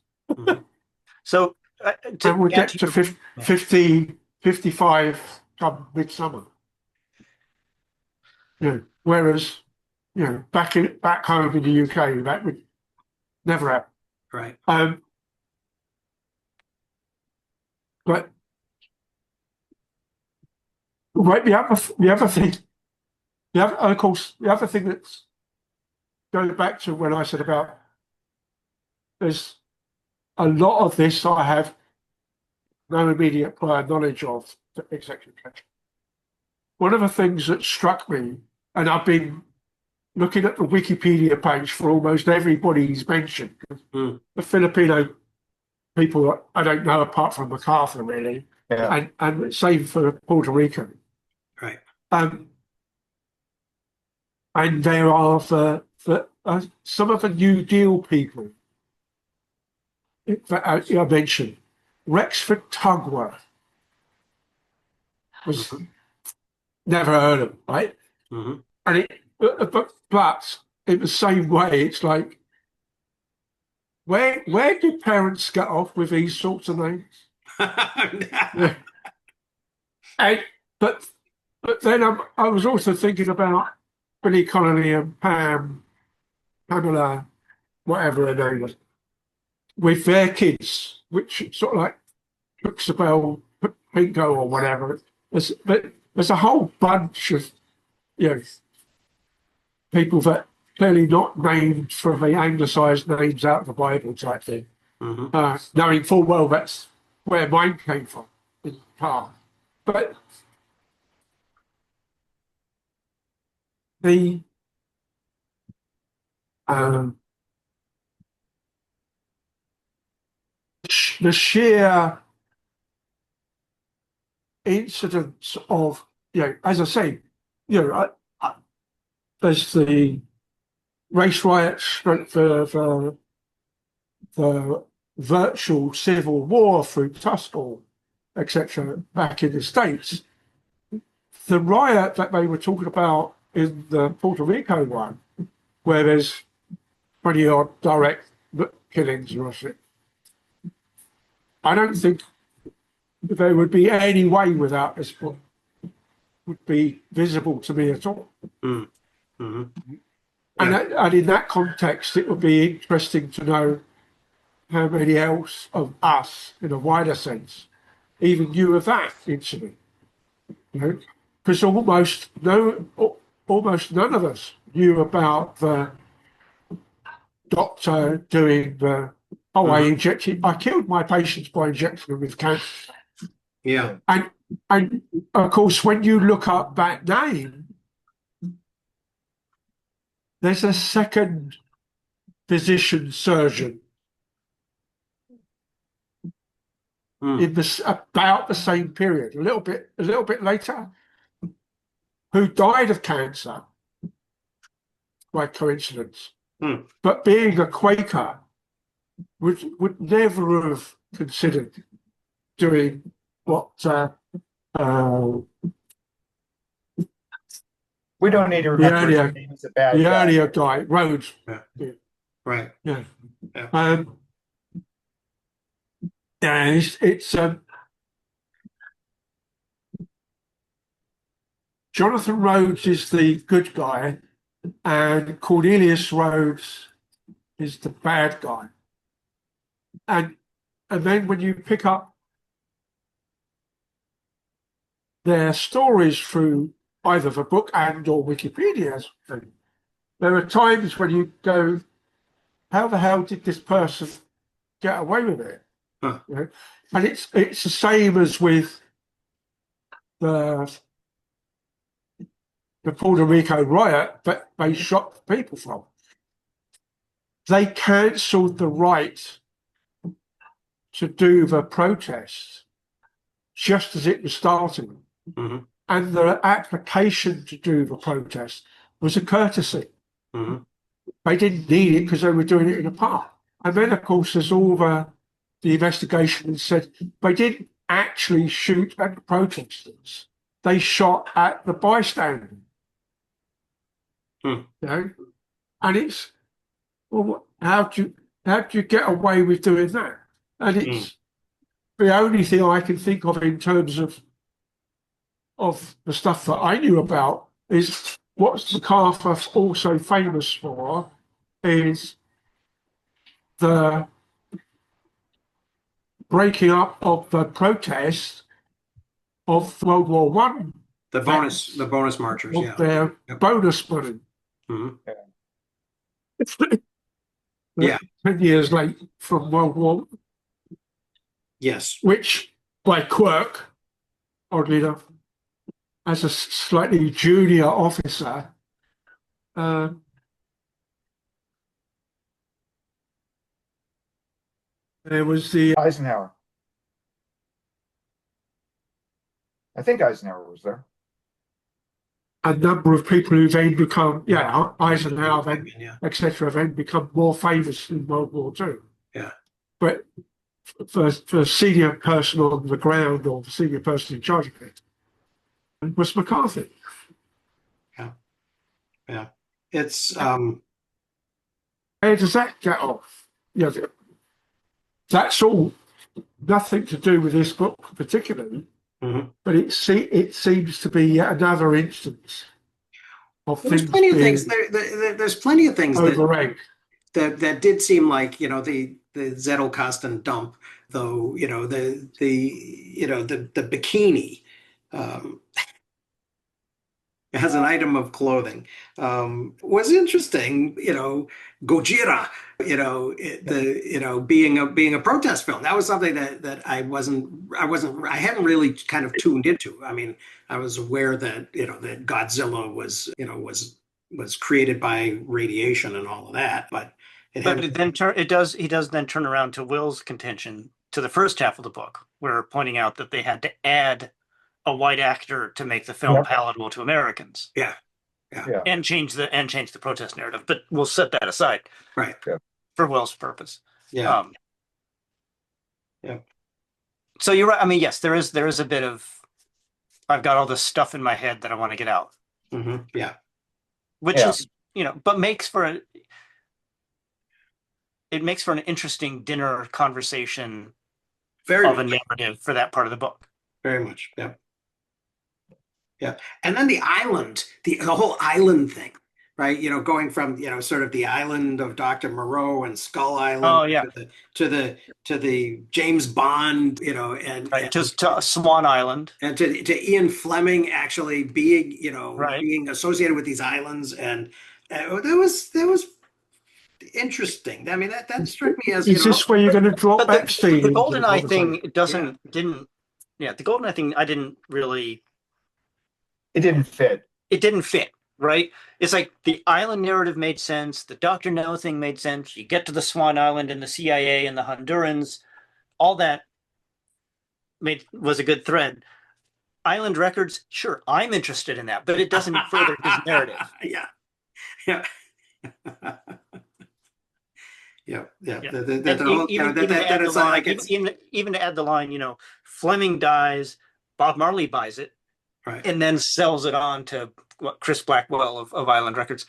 So
and we'll get to 50, 55 come midsummer. Whereas, back home in the UK, that would never happen.
Right.
But the other thing that's going back to when I said about there's a lot of this I have no immediate prior knowledge of, etc. One of the things that struck me, and I've been looking at the Wikipedia page for almost everybody he's mentioned, the Filipino people I don't know apart from MacArthur, really, and same for Puerto Rico.
Right.
And there are some of the New Deal people that I mentioned. Rexford Tugworth was never heard of, right? And but in the same way, it's like, where did parents get off with these sorts of names? But then I was also thinking about Billy Connolly and Pamela, whatever her name was. with their kids, which sort of like Pixabel, Pinko or whatever. There's a whole bunch of people that clearly not named from the anglicised names out of the Bible type thing, knowing full well that's where mine came from in part. But the sheer incidence of, as I say, there's the race riots, the virtual civil war through Tuskegee, etc., back in the States. The riot that they were talking about in the Puerto Rico one, where there's 20-odd direct killings, I don't think there would be any way without this book would be visible to me at all. And in that context, it would be interesting to know how many else of us, in a wider sense, even knew of that incident. Because almost none of us knew about the doctor doing the, I killed my patients by injecting them with cancer.
Yeah.
And of course, when you look up that name, there's a second physician surgeon in about the same period, a little bit later, who died of cancer by coincidence. But being a Quaker, would never have considered doing what
we don't need to remember
the earlier guy, Rhodes.
Yeah. Right.
Yeah. It's Jonathan Rhodes is the good guy, and Cornelius Rhodes is the bad guy. And then when you pick up their stories through either the book and or Wikipedia, there are times when you go, how the hell did this person get away with it? And it's the same as with the Puerto Rico riot that they shot people from. They cancelled the right to do the protest just as it was starting. And the application to do the protest was a courtesy. They didn't need it because they were doing it in a park. And then, of course, there's all the investigation that said they didn't actually shoot at the protesters. They shot at the bystanders. And it's, well, how do you get away with doing that? And it's the only thing I can think of in terms of the stuff that I knew about is what's MacArthur also famous for is the breaking up of the protest of World War One.
The bonus marchers,
their bonus money. 10 years late from World War.
Yes.
Which, by quirk, oddly enough, as a slightly junior officer, there was the
Eisenhower. I think Eisenhower was there.
A number of people who then become, Eisenhower, then, etc., then become more famous in World War II.
Yeah.
But for senior person on the ground or the senior person in charge of it was McCarthy.
Yeah. It's
where does that get off? That's all nothing to do with this book particularly. But it seems to be yet another instance of
there's plenty of things. There's plenty of things
overranked.
that did seem like the Zettelkasten dump, though, the bikini as an item of clothing was interesting. Gojira, being a protest film. That was something that I hadn't really kind of tuned into. I mean, I was aware that that Godzilla was created by radiation and all of that, but
he does then turn around to Will's contention to the first half of the book, where pointing out that they had to add a white actor to make the film palatable to Americans.
Yeah.
And change the protest narrative. But we'll set that aside.
Right.
For Will's purpose.
Yeah.
So you're right. I mean, yes, there is a bit of, I've got all this stuff in my head that I want to get out.
Mm-hmm. Yeah.
Which is, but makes for an interesting dinner conversation of a narrative for that part of the book.
Very much. Yeah. Yeah. And then the island, the whole island thing, right? Going from, sort of the island of Dr. Moreau and Skull Island to the James Bond,
to Swan Island.
And to Ian Fleming actually being, being associated with these islands. And that was interesting. I mean, that struck me as,
is this where you're going to drop Epstein?
The GoldenEye thing the GoldenEye thing I didn't really.
It didn't fit.
It didn't fit, right? It's like the island narrative made sense. The Dr. No thing made sense. You get to the Swan Island and the CIA and the Hondurans. All that was a good thread. Island Records, sure, I'm interested in that, but it doesn't further his narrative.
Yeah.
Even to add the line, Fleming dies, Bob Marley buys it.
Right.
And then sells it on to Chris Blackwell of Island Records.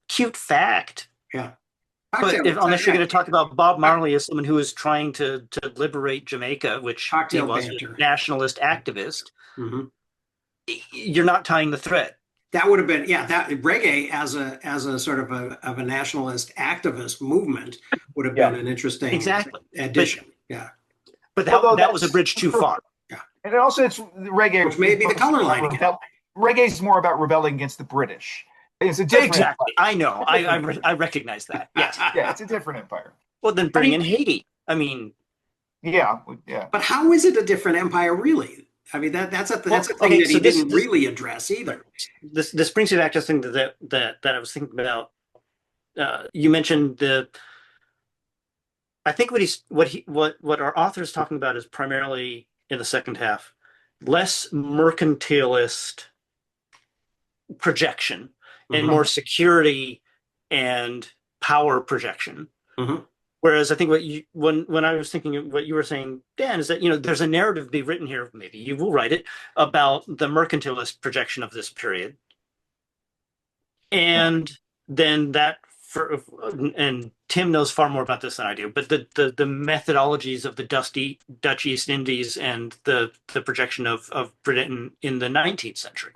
Cute fact.
Yeah.
But unless you're going to talk about Bob Marley as someone who is trying to liberate Jamaica, which he was a nationalist activist, you're not tying the thread.
That would have been, that reggae as a sort of a nationalist activist movement would have been an interesting addition.
But that was a bridge too far.
And also, it's reggae,
which may be the color line.
Reggae is more about rebelling against the British. It's a different
empire. I know. I recognize that. Yes.
It's a different empire.
Well, then bring in Haiti. I mean,
yeah.
But how is it a different empire, really? I mean, that's a thing that he didn't really address either.
This brings me back to something that I was thinking about. You mentioned I think what our author is talking about is primarily, in the second half, less mercantilist projection and more security and power projection. Whereas I think when I was thinking what you were saying, Dan, is that there's a narrative to be written here, maybe you will write it, about the mercantilist projection of this period, and then and Tim knows far more about this than I do, but the methodologies of the Dutch East Indies and the projection of Britain in the 19th century.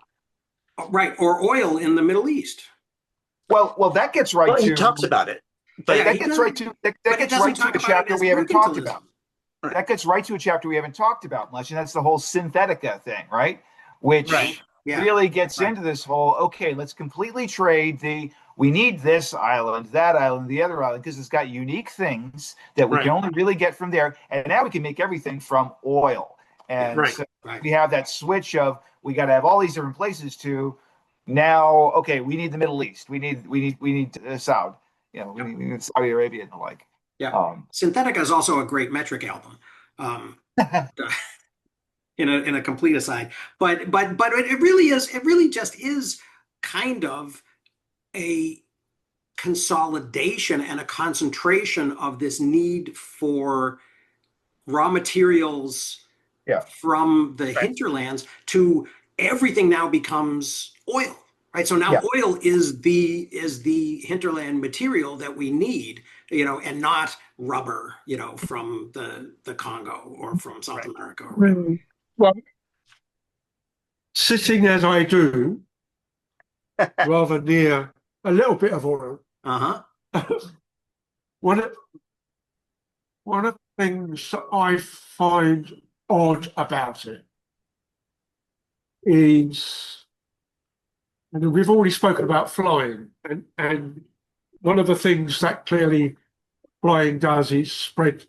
Right, or oil in the Middle East.
Well, that gets right to...
He talks about it.
But that gets right to a chapter we haven't talked about. Right. That gets right to a chapter we haven't talked about much, and that's the whole Synthetica thing, right? Which really gets into this whole, okay, let's completely trade we need this island, that island, the other island, because it's got unique things that we can only really get from there. And now we can make everything from oil. And so we have that switch of, we got to have all these different places to now, okay, we need the Middle East. We need Saudi. We need Saudi Arabia and the like.
Yeah. Synthetica is also a great metric album. In a complete aside. But it really just is kind of a consolidation and a concentration of this need for raw materials from the hinterlands to everything now becomes oil, right? So now oil is the hinterland material that we need, and not rubber, from the Congo or from South America. Or whatever.
Well, sitting as I do, rather near a little bit of oil. one of the things that I find odd about it is, and we've already spoken about flying, and one of the things that clearly flying does is spread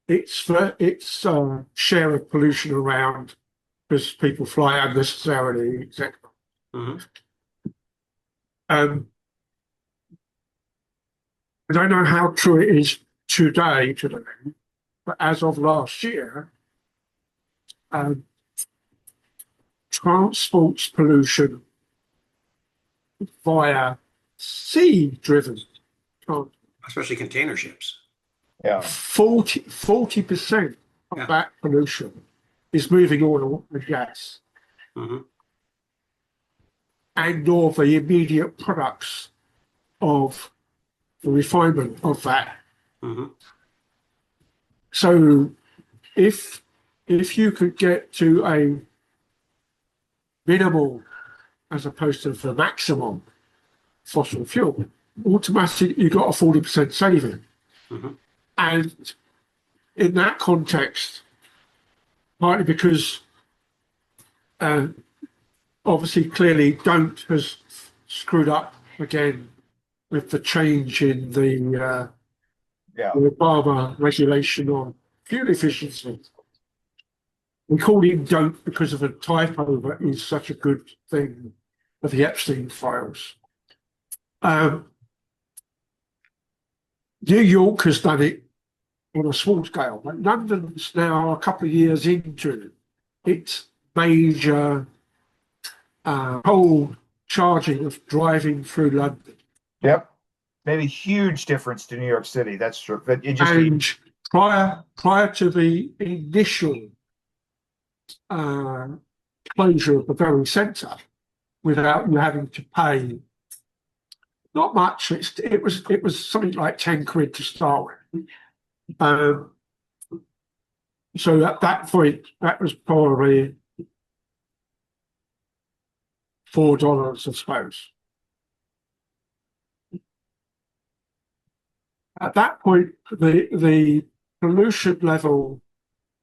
its share of pollution around because people fly unnecessarily, etc.
Mm-hmm.
I don't know how true it is today, but as of last year, transport pollution via sea-driven transport,
Especially container ships.
Yeah.
40% of that pollution is moving oil and gas.
Mm-hmm.
And or the immediate products of the refinement of that.
Mm-hmm.
So if you could get to a minimal as opposed to the maximum fossil fuel, automatically you got a 40% saving.
Mm-hmm.
And in that context, partly because obviously clearly don't has screwed up again with the change in the Obama regulation on fuel efficiency. We call him don't because of a typo, but he's such a good thing of the Epstein files. New York has done it on a small scale, but London's now a couple of years into its major whole charging of driving through London.
Yep. Made a huge difference to New York City. That's true. But it just
and prior to the initial closure of the very centre, without you having to pay not much. It was something like 10 quid to start with. So at that point, that was probably $4, I suppose. At that point, the pollution level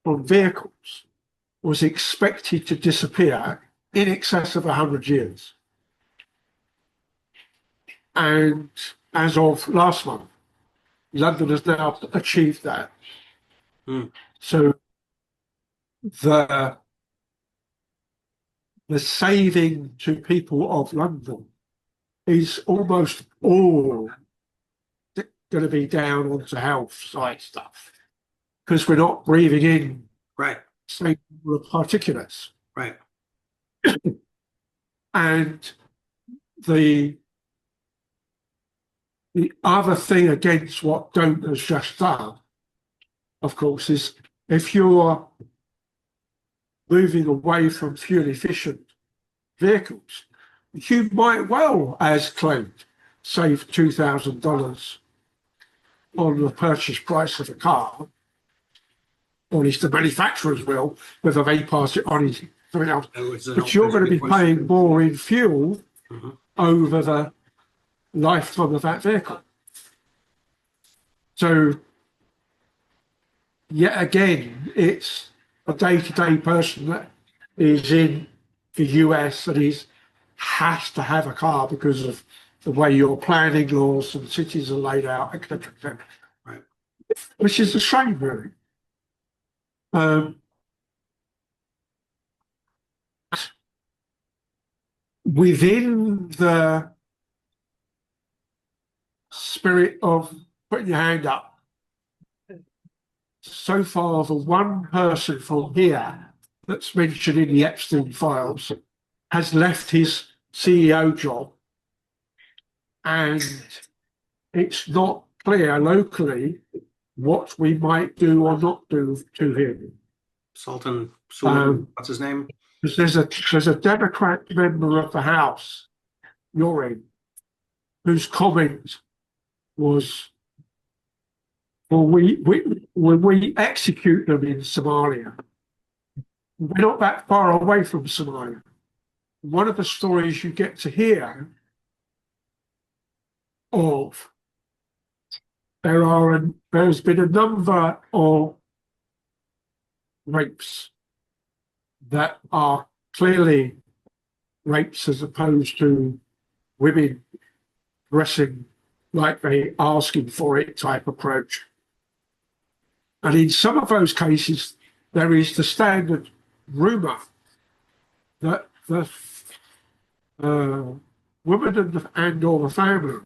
from vehicles was expected to disappear in excess of 100 years. And as of last month, London has now achieved that.
Mm.
So the saving to people of London is almost all going to be down onto health side stuff because we're not breathing in same particulates.
Right.
And the other thing against what Don't has just done, of course, is if you're moving away from fuel efficient vehicles, you might well, as claimed, save $2,000 on the purchase price of a car, or at least the manufacturers will, whether they pass it on to something else. But you're going to be paying more in fuel over the lifetime of that vehicle. So, yet again, it's a day-to-day person that is in the US that has to have a car because of the way your planning laws and cities are laid out, etc., etc.
Right.
Which is a shame, really. Within the spirit of putting your hand up, so far the one person from here that's mentioned in the Epstein files has left his CEO job, and it's not clear locally what we might do or not do to him.
Sultan Suleiman, what's his name?
There's a Democrat member of the House, you're in, whose comment was, well, when we execute them in Somalia, we're not that far away from Somalia. One of the stories you get to hear of there's been a number of rapes that are clearly rapes as opposed to women dressing like they asking for it type approach. And in some of those cases, there is the standard rumor that the woman and or the family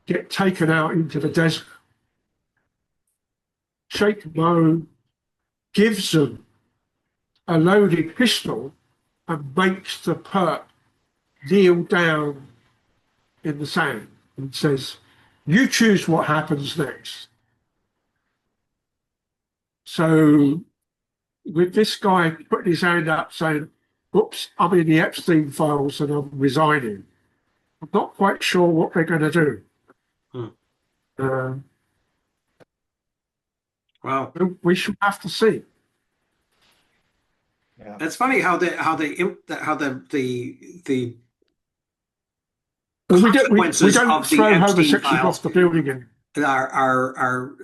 get taken out into the desert. Sheikh Mo gives them a loaded pistol and makes the perp kneel down in the sand and says, "You choose what happens next." So with this guy putting his hand up saying, "Oops, I'm in the Epstein files and I'm resigning," I'm not quite sure what they're going to do.
Well,
we should have to see.
Yeah.
It's funny how the
we don't
of the
throw
Epstein
homosexuals
files
off the building and
are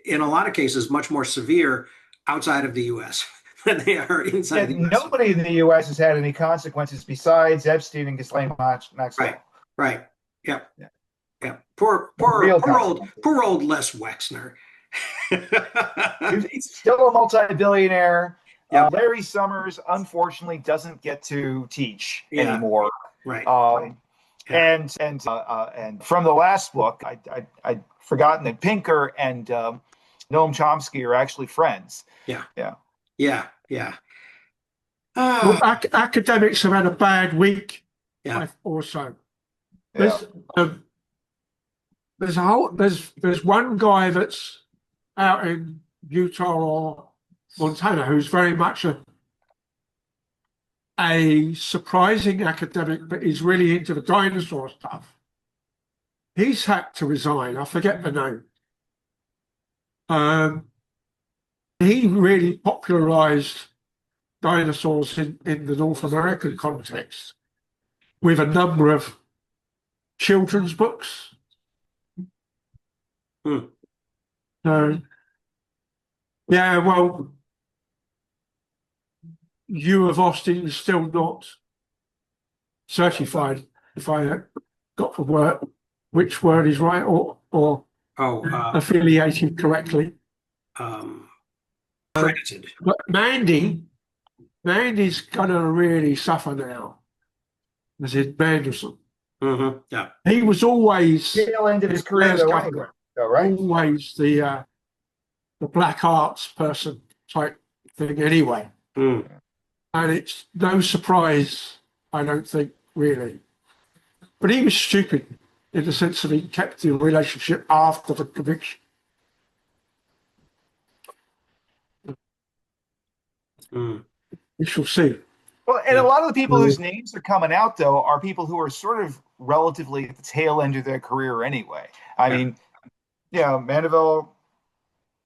in a lot of cases much more severe outside of the U.S. than they are inside the U.S.
Nobody in the U.S. has had any consequences besides Epstein and Ghislaine Maxwell.
Right. Yeah. Poor old Les Wexner.
He's still a multi-billionaire.
Yep.
Larry Summers, unfortunately, doesn't get to teach anymore.
Right.
And from the last book, I'd forgotten that Pinker and Noam Chomsky are actually friends.
Yeah.
well, academics have had a bad week or so. There's one guy that's out in Utah or Montana who's very much a surprising academic, but he's really into the dinosaur stuff. He's had to resign. I forget the name. He really popularized dinosaurs in the North American context with a number of children's books. So, well, U of Austin is still not certified, if I got the word, which word is right, or affiliated correctly.
Credited.
But Mandy's gonna really suffer now. As in Mandelson.
Yeah.
He was always
tail end of his career,
always the black arts person type thing anyway. And it's no surprise, I don't think, really. But he was stupid in the sense that he kept the relationship after the conviction. We shall see.
Well, and a lot of the people whose names are coming out, though, are people who are sort of relatively at the tail end of their career anyway. I mean, Mandeville,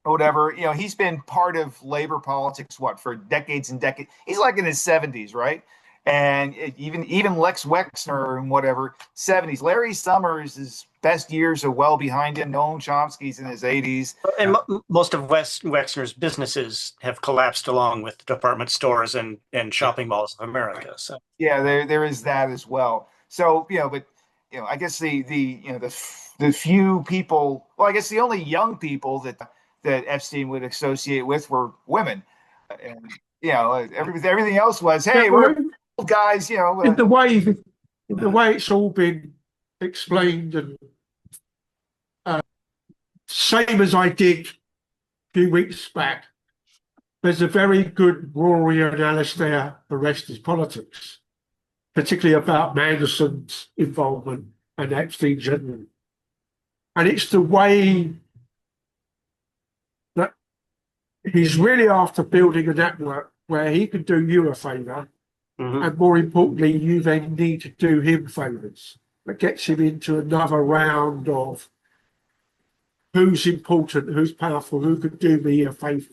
whatever, he's been part of labor politics, for decades and decades. He's like in his 70s, right? And even Lex Wexner and whatever, 70s. Larry Summers' best years are well behind him. Noam Chomsky's in his 80s.
And most of Wexner's businesses have collapsed along with department stores and shopping malls of America. So
there is that as well. So I guess the few people, well, I guess the only young people that Epstein would associate with were women, and everything else was, hey, we're old guys,
in the way it's all been explained, and same as I did a few weeks back, there's a very good Rory and Alistair The Rest is Politics, particularly about Mandelson's involvement and Epstein generally. And it's the way that he's really after building a network where he can do you a favour, and more importantly, you then need to do him favours. That gets him into another round of who's important, who's powerful, who could do me a favour.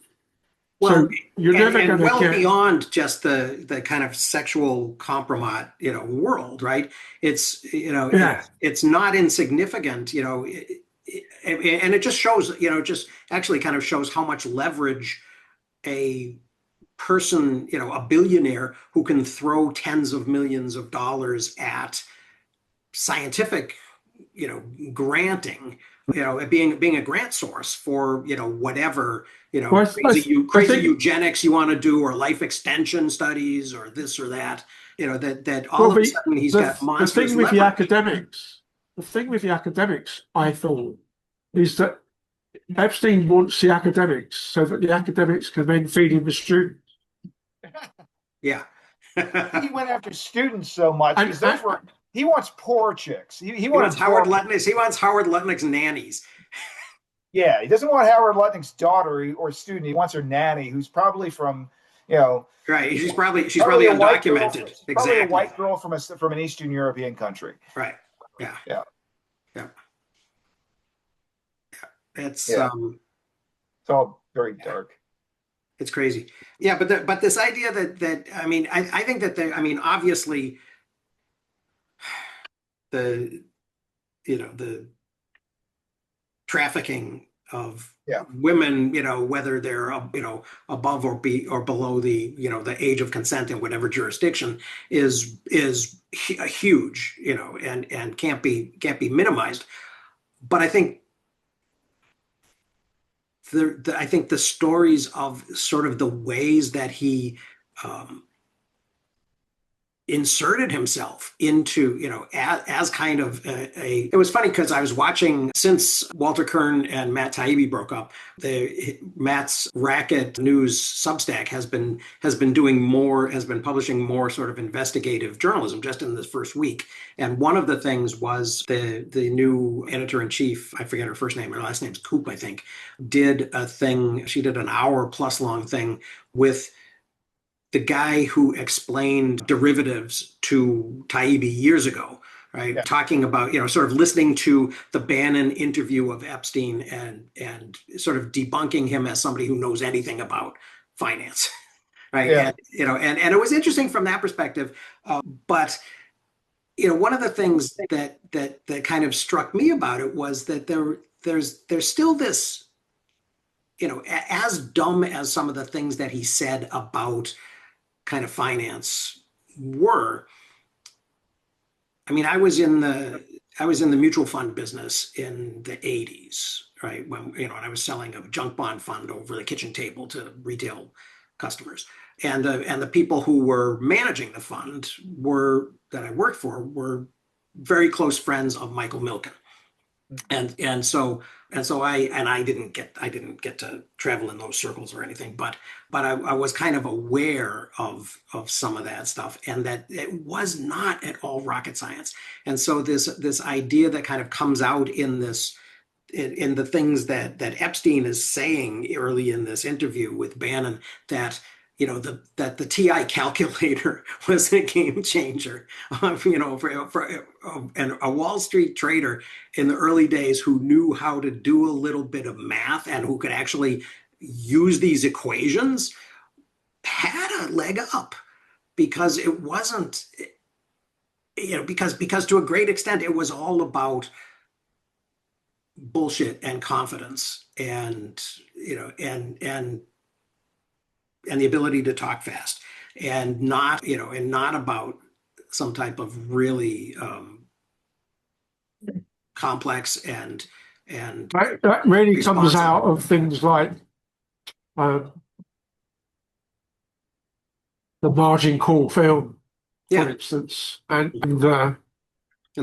Well,
so you're never going to get
beyond just the kind of sexual compromise, world, right? It's it's not insignificant. and it just shows, just actually kind of shows how much leverage a person, a billionaire who can throw tens of millions of dollars at scientific, granting, being a grant source for, whatever,
Well,
crazy eugenics you want to do, or life extension studies, or this or that, that all of a sudden he's got monstrous
the thing with
leverage.
the thing with the academics, I thought, is that Epstein wants the academics so that the academics can then feed him the students.
Yeah.
He went after students so much because he wants poor chicks. He wants
Howard Lutnick's. He wants Howard Lutnick's nannies.
Yeah, he doesn't want Howard Lutnick's daughter or student. He wants her nanny, who's probably from,
right. She's probably undocumented.
Probably a white girl from an Eastern European country.
Right. Yeah.
Yeah.
Yeah. It's
it's all very dark.
It's crazy. Yeah, but this idea that I think that obviously the trafficking of women, whether they're above or below the age of consent in whatever jurisdiction is huge, and can't be minimized. But I think the stories of sort of the ways that he inserted himself into, as kind of it was funny because I was watching, since Walter Kern and Matt Taibbi broke up, Matt's Racket News Substack has been publishing more sort of investigative journalism just in this first week. And one of the things was the new editor-in-chief, I forget her first name, her last name's Coop, I think, did an hour plus long thing with the guy who explained derivatives to Taibbi years ago, right? Yeah. Talking about, sort of listening to the Bannon interview of Epstein and sort of debunking him as somebody who knows anything about finance, right? Yeah. And it was interesting from that perspective. But one of the things that kind of struck me about it was that there's still this, as dumb as some of the things that he said about kind of finance were. I was in the mutual fund business in the 80s, right? When, I was selling a junk bond fund over the kitchen table to retail customers. And the people who were managing the fund that I worked for were very close friends of Michael Milken. And so I didn't get to travel in those circles or anything, but I was kind of aware of some of that stuff, and that it was not at all rocket science. And so this idea that kind of comes out in the things that Epstein is saying early in this interview with Bannon, that that the TI calculator was a game changer, for a Wall Street trader in the early days who knew how to do a little bit of math and who could actually use these equations, had a leg up, because it wasn't, because to a great extent it was all about bullshit and confidence and the ability to talk fast, and not about some type of really complex and
that really comes out of things like the margin call film, for instance, and the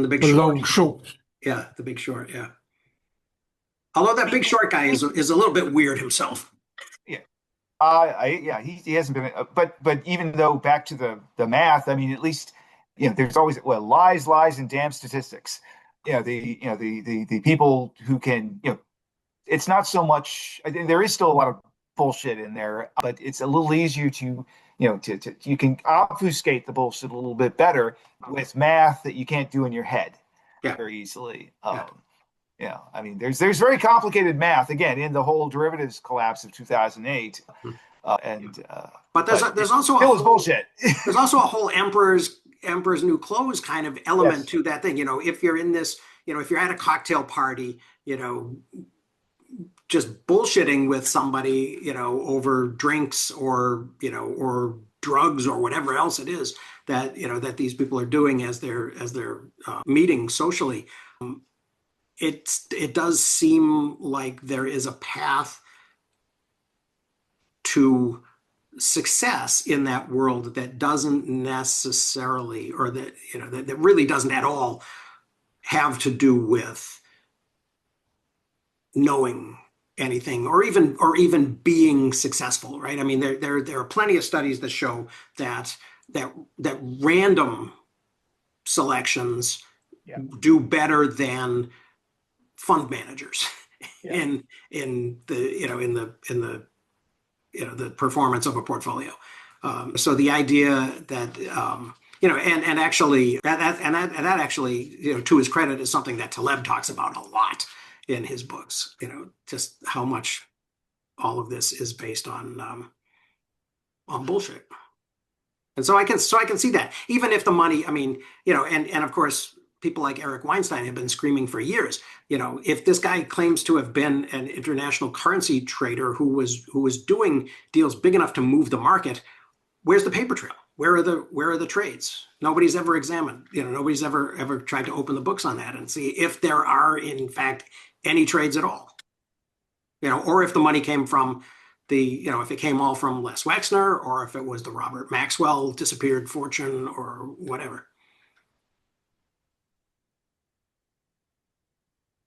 Big Short. Long Short.
Yeah, the Big Short. Yeah. Although that Big Short guy is a little bit weird himself.
He hasn't been, but even though, back to the math, at least, there's always, lies and damn statistics. The people who can, it's not so much, I think there is still a lot of bullshit in there, but it's a little easier to, you can obfuscate the bullshit a little bit better with math that you can't do in your head very easily. There's very complicated math, again, in the whole derivatives collapse of 2008.
But there's also
bullshit.
There's also a whole emperor's new clothes kind of element to that thing. If you're in this, if you're at a cocktail party, just bullshitting with somebody, over drinks or, or drugs or whatever else it is that, that these people are doing as they're meeting socially. It does seem like there is a path to success in that world that doesn't necessarily, or that, that really doesn't at all have to do with knowing anything or even being successful, right? I mean, there are plenty of studies that show that random selections do better than fund managers in the the performance of a portfolio. So the idea that and actually that actually, to his credit, is something that Taleb talks about a lot in his books. Just how much all of this is based on bullshit. And so I can see that, even if the money, I mean, and of course, people like Eric Weinstein have been screaming for years, if this guy claims to have been an international currency trader who was doing deals big enough to move the market, where's the paper trail? Where are the trades? Nobody's ever examined, nobody's ever tried to open the books on that and see if there are, in fact, any trades at all. Or if the money came from if it came all from Les Wexner, or if it was the Robert Maxwell disappeared fortune or whatever.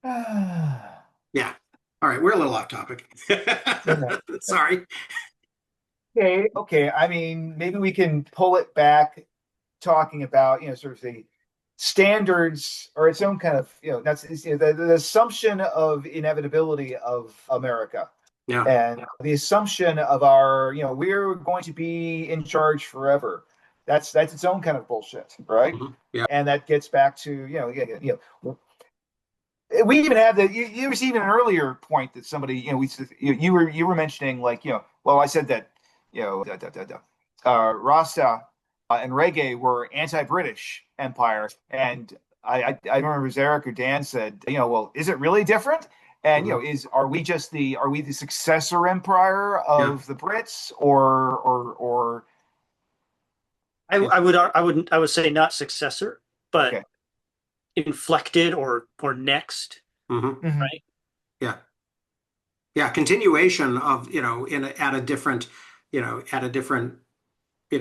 Yeah. All right. We're a little off topic. Sorry.
Okay. I mean, maybe we can pull it back, talking about, sort of the standards, or its own kind of, that's the assumption of inevitability of America.
Yeah.
And the assumption of our, we're going to be in charge forever. That's its own kind of bullshit, right?
Mm-hmm. Yeah.
And that gets back to, we even have you was even an earlier point that somebody, you were mentioning, like, well, I said that, Rasta and reggae were anti-British empire, and I remember Zarek or Dan said, well, is it really different? And are we the successor empire of the Brits, or
I would say not successor, but inflected or next, right?
Yeah, continuation of at a different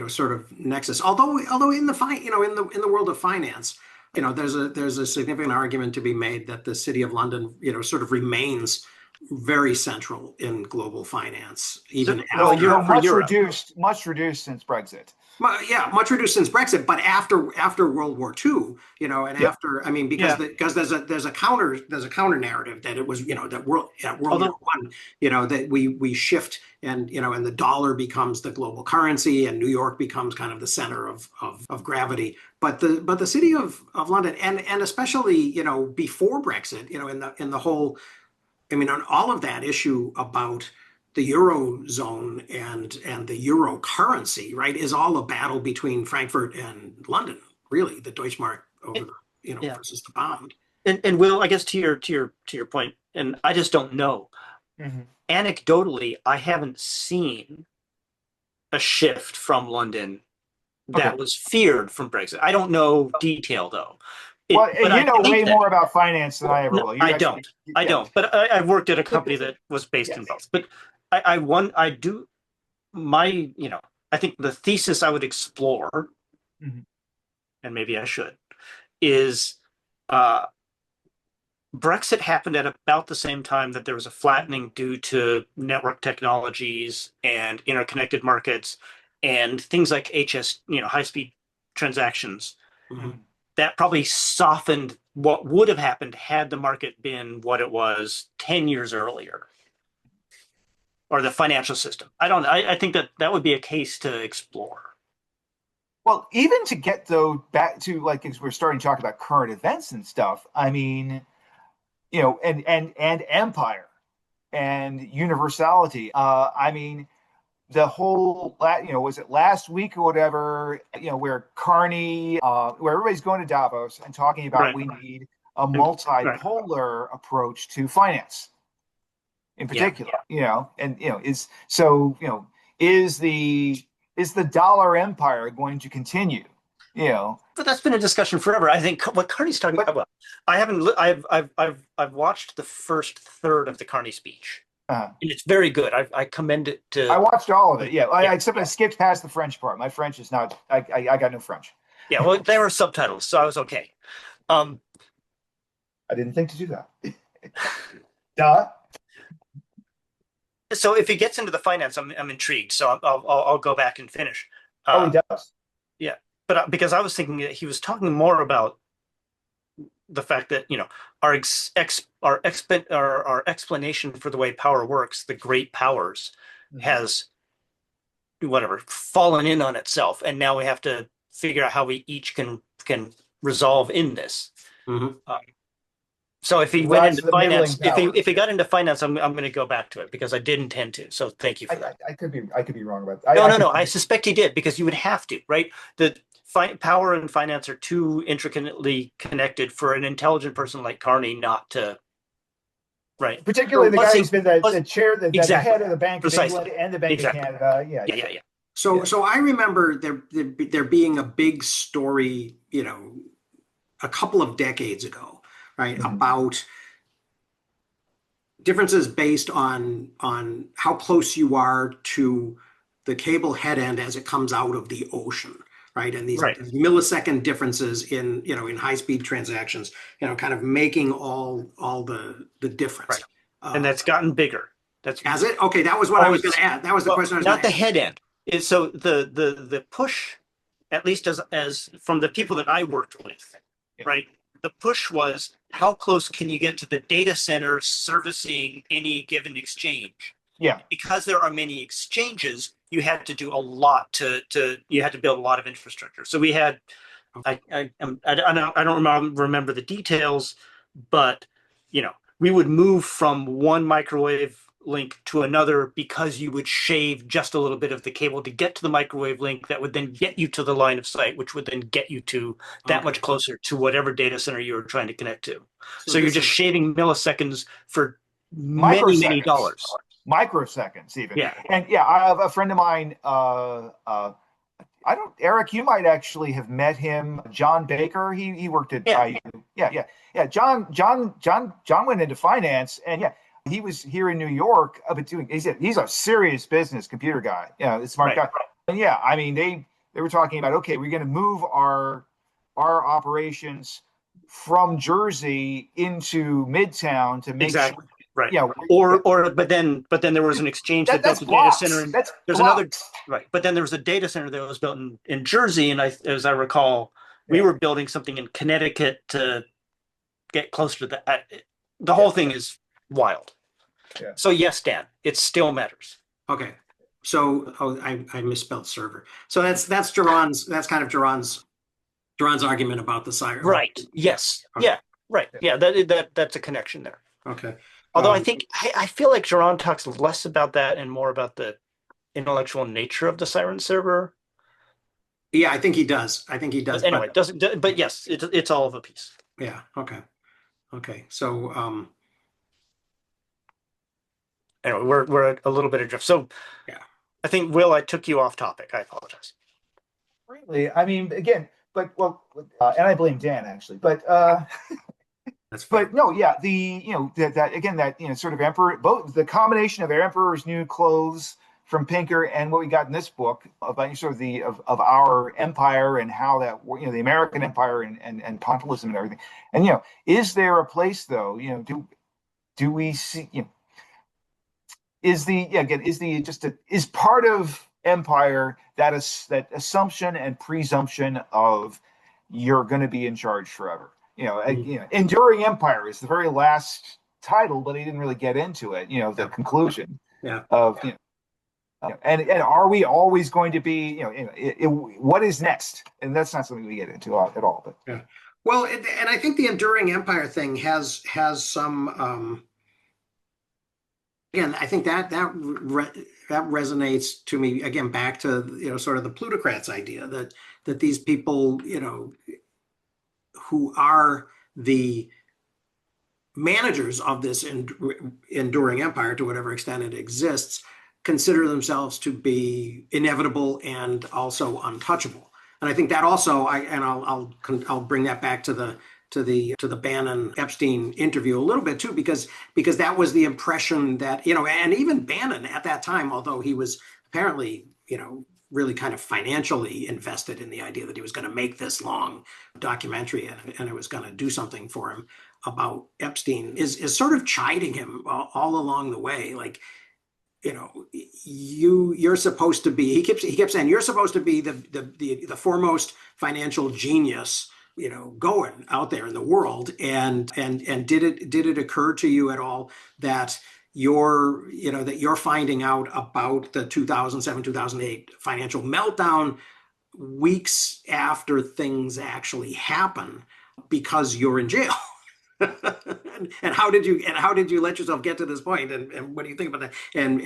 sort of nexus. Although in the in the world of finance, there's a significant argument to be made that the City of London sort of remains very central in global finance, even after
much reduced since Brexit.
Yeah, much reduced since Brexit, but after World War II, and after, I mean, because there's a counter narrative that it was, that World War I, that we shift, and and the dollar becomes the global currency, and New York becomes kind of the center of gravity. But the City of London, and especially before Brexit, in the whole, I mean, on all of that issue about the Eurozone and the euro currency, right, is all a battle between Frankfurt and London, really, the Deutschmark over versus the pound.
And Will, I guess to your point, and I just don't know. Mm-hmm. Anecdotally, I haven't seen a shift from London that was feared from Brexit. I don't know detail, though.
But you know way more about finance than I ever will.
I don't. But I've worked at a company that was based in both. But I think the thesis I would explore, and maybe I should, is Brexit happened at about the same time that there was a flattening due to network technologies and interconnected markets and things like high-speed transactions. Mm-hmm. That probably softened what would have happened had the market been what it was 10 years earlier. Or the financial system. I don't know. I think that would be a case to explore.
Well, even to get back to, like, as we're starting to talk about current events and stuff, I mean, and empire and universality. I mean, the whole, was it last week or whatever, where Carney, where everybody's going to Davos and talking about we need a multipolar approach to finance in particular, is the dollar empire going to continue?
But that's been a discussion forever. I think what Carney's talking about. I haven't. I've watched the first third of the Carney speech, and it's very good. I commend it to.
I watched all of it. Yeah, except I skipped past the French part. My French is not. I got no French.
Yeah, well, there were subtitles, so I was okay.
I didn't think to do that. Duh.
So if he gets into the finance, I'm intrigued. So I'll go back and finish.
He does.
Yeah, but because I was thinking that he was talking more about the fact that our explanation for the way power works, the great powers, has fallen in on itself, and now we have to figure out how we each can resolve in this. So if he went into finance, if he got into finance, I'm going to go back to it because I did intend to. So thank you for that.
I could be wrong about that.
No. I suspect he did because you would have to, right? The power and finance are too intricately connected for an intelligent person like Carney not to. Right.
Particularly the guy who's been the chair, the head of the Bank of England and the Bank of Canada. Yeah.
So I remember there being a big story, a couple of decades ago, right, about differences based on how close you are to the cable head end as it comes out of the ocean, right, and these millisecond differences in high-speed transactions, kind of making all the difference.
Right. And that's gotten bigger.
Has it? Okay, that was what I was going to add. That was the question I was going to ask.
Not the head end. So the push, at least as from the people that I worked with, right? The push was how close can you get to the data center servicing any given exchange?
Yeah.
Because there are many exchanges, you had to do a lot you had to build a lot of infrastructure. So we had, I don't remember the details, but we would move from one microwave link to another because you would shave just a little bit of the cable to get to the microwave link that would then get you to the line of sight, which would then get you to that much closer to whatever data center you were trying to connect to. So you're just shaving milliseconds for many dollars.
Microseconds even.
Yeah.
And I have a friend of mine, Eric, you might actually have met him, John Baker. He worked at IU. Yeah. John went into finance, and he was here in New York, but he's a serious business computer guy. A smart guy. And I mean, they were talking about, okay, we're going to move our operations from Jersey into Midtown to make sure.
Right. But then there was an exchange that built a data center. But then there was a data center that was built in Jersey, and as I recall, we were building something in Connecticut to get closer to that. The whole thing is wild. Yeah. So yes, Dan, it still matters.
Okay. So I misspelled server. So that's Jaron's. That's kind of Jaron's argument about the siren.
Right. Yes. Okay. Yeah. Right. Yeah. That's a connection there.
Okay.
Although I feel like Jaron talks less about that and more about the intellectual nature of the siren server.
Yeah, I think he does. But
anyway, but yes, it's all of a piece.
Yeah. Okay. So
anyway, we're a little bit adrift. So I think, Will, I took you off topic. I apologize.
Really, I mean, again, and I blame Dan actually, but. But no, sort of emperor, both the combination of Emperor's New Clothes from Pinker and what we got in this book about sort of of our empire and how that the American empire and Pontilism and everything. And is there a place though? Do we see? Is part of empire that assumption and presumption of you're going to be in charge forever? Enduring Empire is the very last title, but he didn't really get into it. The conclusion of and are we always going to be? What is next? And that's not something we get into at all. But
well, and I think the Enduring Empire thing has some. Again, I think that resonates to me again back to sort of the plutocrats idea that these people who are the managers of this enduring empire, to whatever extent it exists, consider themselves to be inevitable and also untouchable. And I think that also, I'll bring that back to the Bannon Epstein interview a little bit too, because that was the impression that, and even Bannon at that time, although he was apparently, really kind of financially invested in the idea that he was going to make this long documentary and it was going to do something for him about Epstein, is sort of chiding him all along the way. Like, you're supposed to be, he kept saying, you're supposed to be the foremost financial genius, going out there in the world. And did it occur to you at all that you're finding out about the 2007, 2008 financial meltdown weeks after things actually happen because you're in jail? and how did you let yourself get to this point? And what do you think about that? And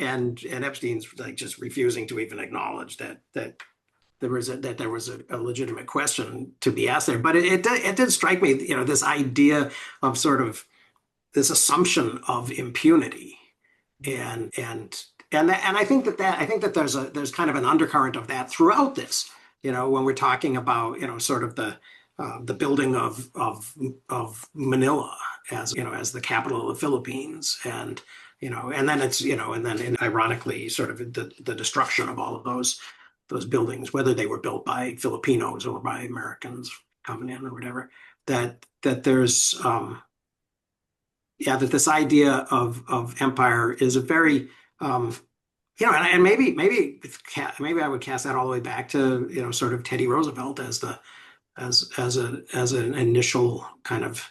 Epstein's like just refusing to even acknowledge that there was a legitimate question to be asked there. But it did strike me, this idea of sort of this assumption of impunity, and I think that there's kind of an undercurrent of that throughout this. When we're talking about sort of the building of Manila as the capital of the Philippines, and then it's and then ironically sort of the destruction of all of those buildings, whether they were built by Filipinos or by Americans coming in or whatever. That there's that this idea of empire is a very and maybe I would cast that all the way back to sort of Teddy Roosevelt as an initial kind of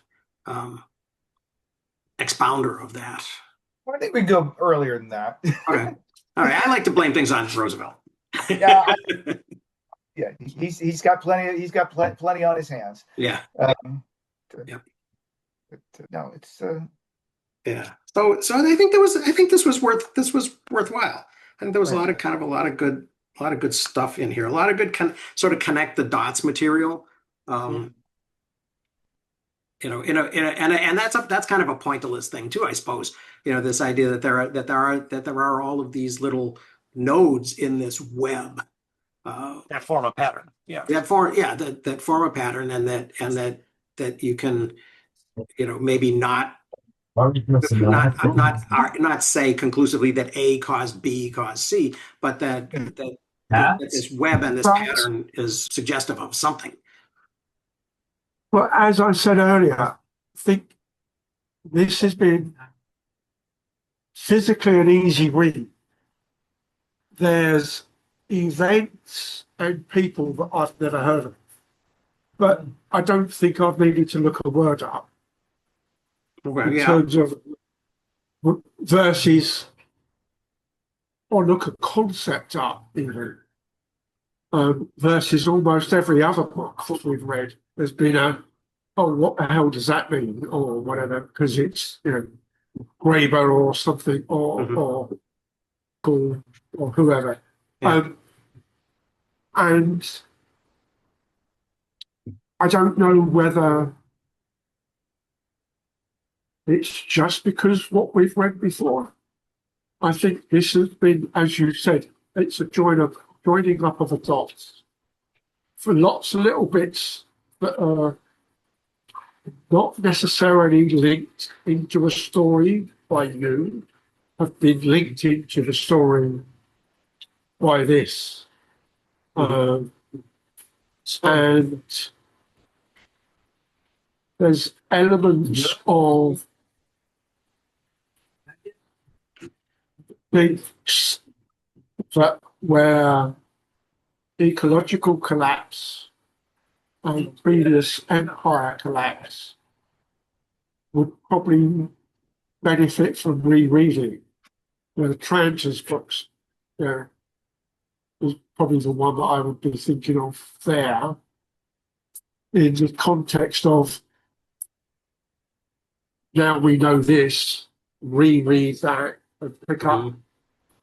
expounder of that.
I think we go earlier than that.
Okay. All right. I like to blame things on Roosevelt.
Yeah, he's got plenty on his hands.
Yeah.
Yeah. No, it's
yeah. So I think this was worthwhile. I think there was a lot of good stuff in here. A lot of good sort of connect the dots material. And that's kind of a pointillist thing too, I suppose. This idea that there are all of these little nodes in this web
that form a pattern. Yeah.
That form a pattern, and that you can maybe not say conclusively that A caused B caused C, but that this web and this pattern is suggestive of something.
Well, as I said earlier, I think this has been physically an easy read. There's events and people that I've never heard of, but I don't think I've needed to look a word up in terms of versus or look a concept up even versus almost every other book that we've read. There's been what the hell does that mean, or whatever, because it's Graeber or something, or Gall or whoever. Yeah. And I don't know whether it's just because what we've read before. I think this has been, as you said, it's a joining up of the dots for lots of little bits that are not necessarily linked into a story by you, have been linked into the story by this. And there's elements of things that where ecological collapse and previous empire collapse would probably benefit from rereading. The Tranter's books is probably the one that I would be thinking of there in the context of now we know this, reread that and pick up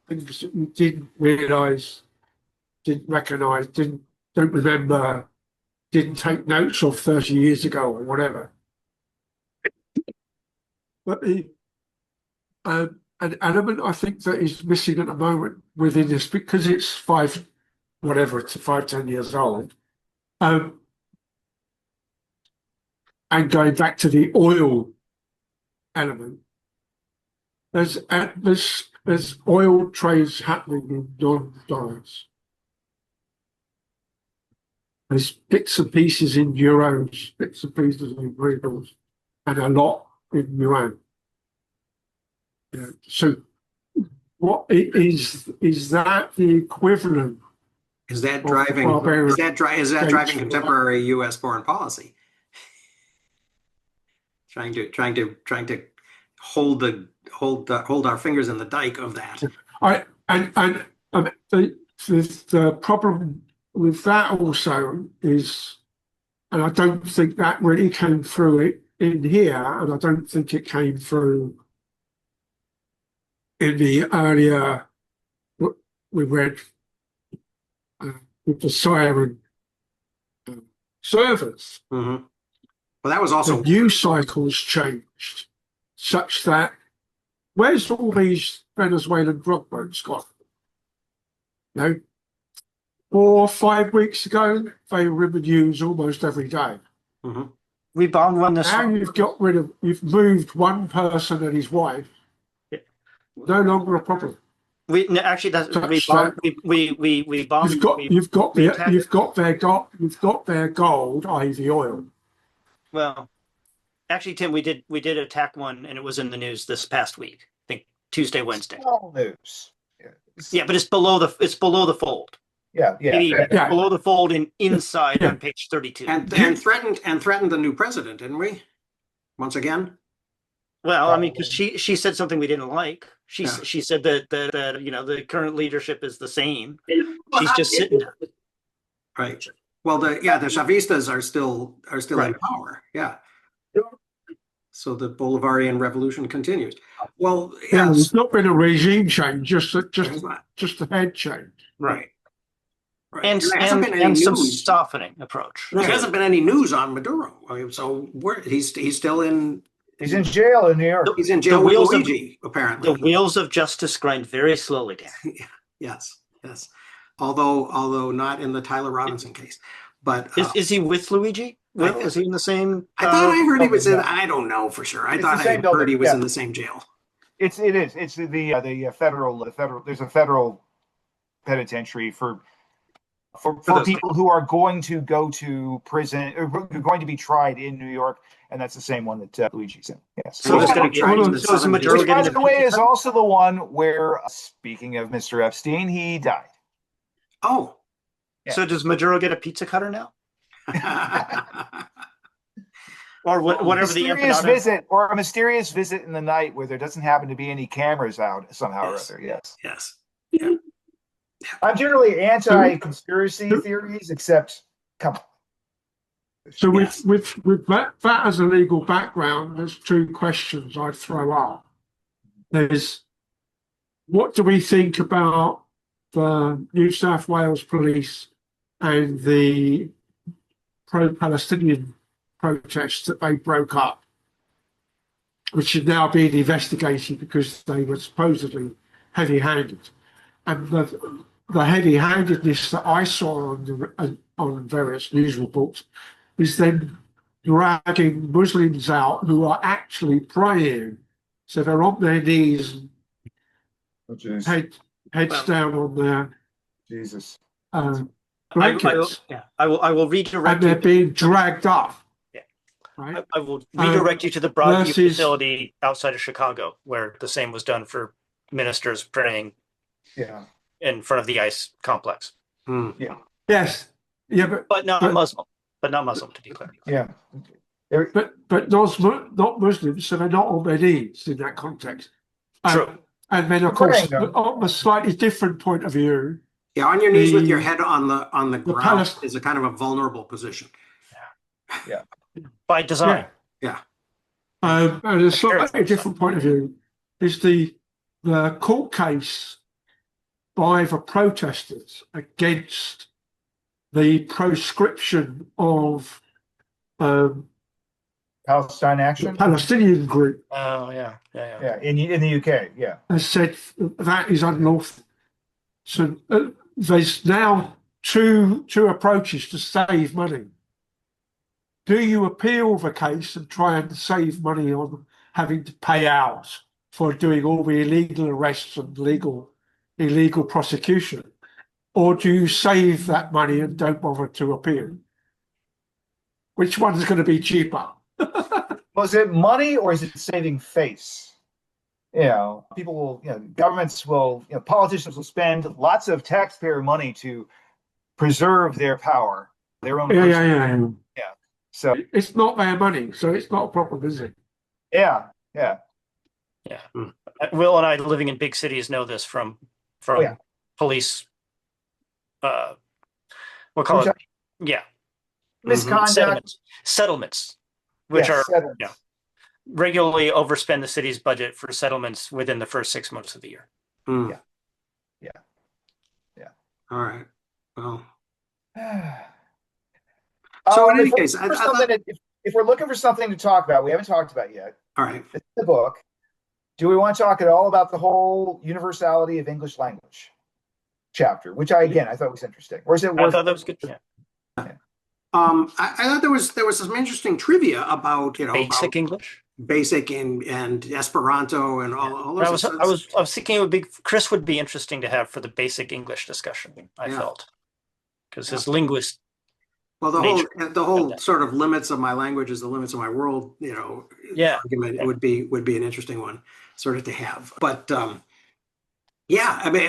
things that you didn't realise, didn't recognise, don't remember, didn't take notes of 30 years ago or whatever. but an element I think that is missing at the moment within this, because it's 10 years old, and going back to the oil element, there's oil trades happening in non-dollars. There's bits and pieces in euros, bits and pieces in rubles, and a lot in yuan. Yeah. So, what is that the equivalent?
Is that driving? Is that driving contemporary U.S. foreign policy? Trying to hold our fingers in the dike of that.
The problem with that also is, and I don't think that really came through it in here, and I don't think it came through in the earlier what we read with the siren servers.
Mm-hmm. Well, that was also
the news cycles changed such that where's all these Venezuelan drug boats gone? You know, 4 or 5 weeks ago, they were in the news almost every day.
Mm-hmm.
We bombed one this.
Now you've moved one person and his wife.
Yeah.
No longer a problem.
We bombed.
You've got their gold, i.e. the oil.
Well, actually, Tim, we did attack one, and it was in the news this past week. I think Tuesday, Wednesday.
All news.
Yeah, but it's below the fold.
Yeah.
Below the fold and inside on page 32.
And threatened the new president, didn't we? Once again.
Well, I mean, because she said something we didn't like. She said that the current leadership is the same. She's just sitting there.
Right. Well, the Chavistas are still in power. Yeah. So the Bolivarian revolution continues. Well, yes.
There's not been a regime change, just a head change.
Right.
And some softening approach.
There hasn't been any news on Maduro. I mean, so he's still in.
He's in jail in New York.
He's in jail with Luigi, apparently.
The wheels of justice grind very slowly down.
Yes. Although not in the Tyler Robinson case. But
is he with Luigi? Is he in the same?
I thought I heard he was in. I don't know for sure. I thought I heard he was in the same jail.
It is. It's the federal. There's a federal penitentiary for people who are going to go to prison or going to be tried in New York, and that's the same one that Luigi's in. Yes.
So there's going to be
Which, by the way, is also the one where, speaking of Mr. Epstein, he died.
Oh.
Yeah. So does Maduro get a pizza cutter now? Or whatever the
visit, or a mysterious visit in the night where there doesn't happen to be any cameras out somehow or other.
Yes.
Yeah. I'm generally anti-conspiracy theories, except come on.
So with that as a legal background, there's 2 questions I'd throw up. There's, what do we think about the New South Wales police and the pro-Palestinian protests that they broke up, which is now being investigated because they were supposedly heavy-handed? And the heavy-handedness that I saw on various news reports is then dragging Muslims out who are actually praying. So they're on their knees, heads down on their blankets.
I will redirect.
And they're being dragged up.
Yeah.
Right?
I will redirect you to the Broadview facility outside of Chicago, where the same was done for ministers praying.
Yeah.
In front of the ICE complex.
Yeah.
Yes. Yeah,
but not Muslim. But not Muslim, to be clear.
Yeah.
But not Muslims, so they're not on their knees in that context.
True.
And then, of course, on a slightly different point of view.
Yeah, on your knees with your head on the ground is a kind of a vulnerable position.
Yeah.
By design.
Yeah.
And a slightly different point of view is the court case by the protesters against the proscription of
Palestine Action.
Palestinian group.
Oh,
Yeah, in the UK, yeah.
Has said that is unlawful. So there's now two approaches to save money. Do you appeal the case and try and save money on having to pay out for doing all the illegal arrests and illegal prosecution? Or do you save that money and don't bother to appeal? Which one is going to be cheaper?
Was it money or is it saving face? People will, governments will, politicians will spend lots of taxpayer money to preserve their power, their own.
Yeah.
So
it's not their money, so it's not a problem, is it?
Yeah.
Will and I, living in big cities, know this from police. We'll call it,
misconduct,
settlements, which are regularly overspend the city's budget for settlements within the first 6 months of the year.
Yeah. All right. Well. So in any case,
if we're looking for something to talk about, we haven't talked about yet.
All right.
It's the book. Do we want to talk at all about the whole universality of English language chapter, which I thought was interesting. Or is it worth?
I thought that was good. Yeah.
I thought there was some interesting trivia about
basic English,
basic and Esperanto and all those.
I was thinking it would be Chris would be interesting to have for the basic English discussion. I felt because his linguist.
Well, the whole sort of limits of my language is the limits of my world. Argument would be an interesting one, sort of to have. But I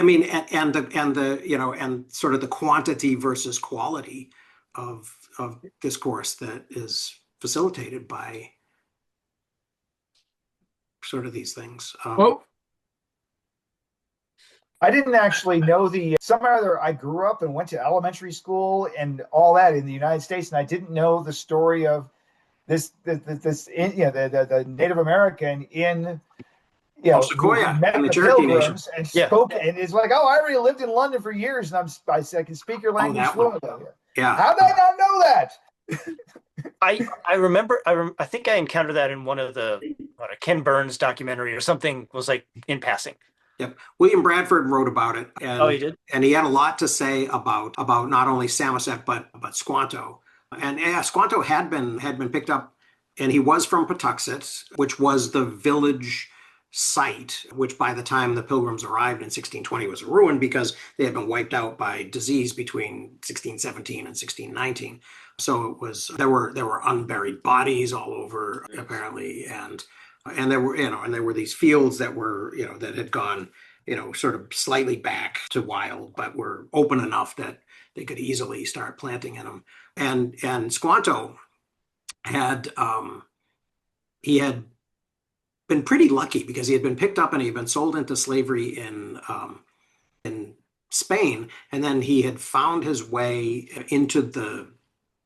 mean, and sort of the quantity versus quality of discourse that is facilitated by sort of these things.
I didn't actually know somehow I grew up and went to elementary school and all that in the United States, and I didn't know the story of the Native American in
Sequoia
met
and the
the
Cherokee Nation
and spoke, and it's like, I already lived in London for years, and I can speak your language fluently.
Yeah.
How did I not know that?
I remember. I think I encountered that in one of a Ken Burns documentary or something. Was like in passing.
Yep. William Bradford wrote about it. And,
he did?
And he had a lot to say about not only Samoset, but Squanto. And Squanto had been picked up, and he was from Patuxet, which was the village site, which by the time the Pilgrims arrived in 1620 was a ruin because they had been wiped out by disease between 1617 and 1619. So there were unburied bodies all over apparently, and there were these fields that were that had gone sort of slightly back to wild, but were open enough that they could easily start planting in them. And Squanto had he had been pretty lucky because he had been picked up and he had been sold into slavery in Spain, and then he had found his way into the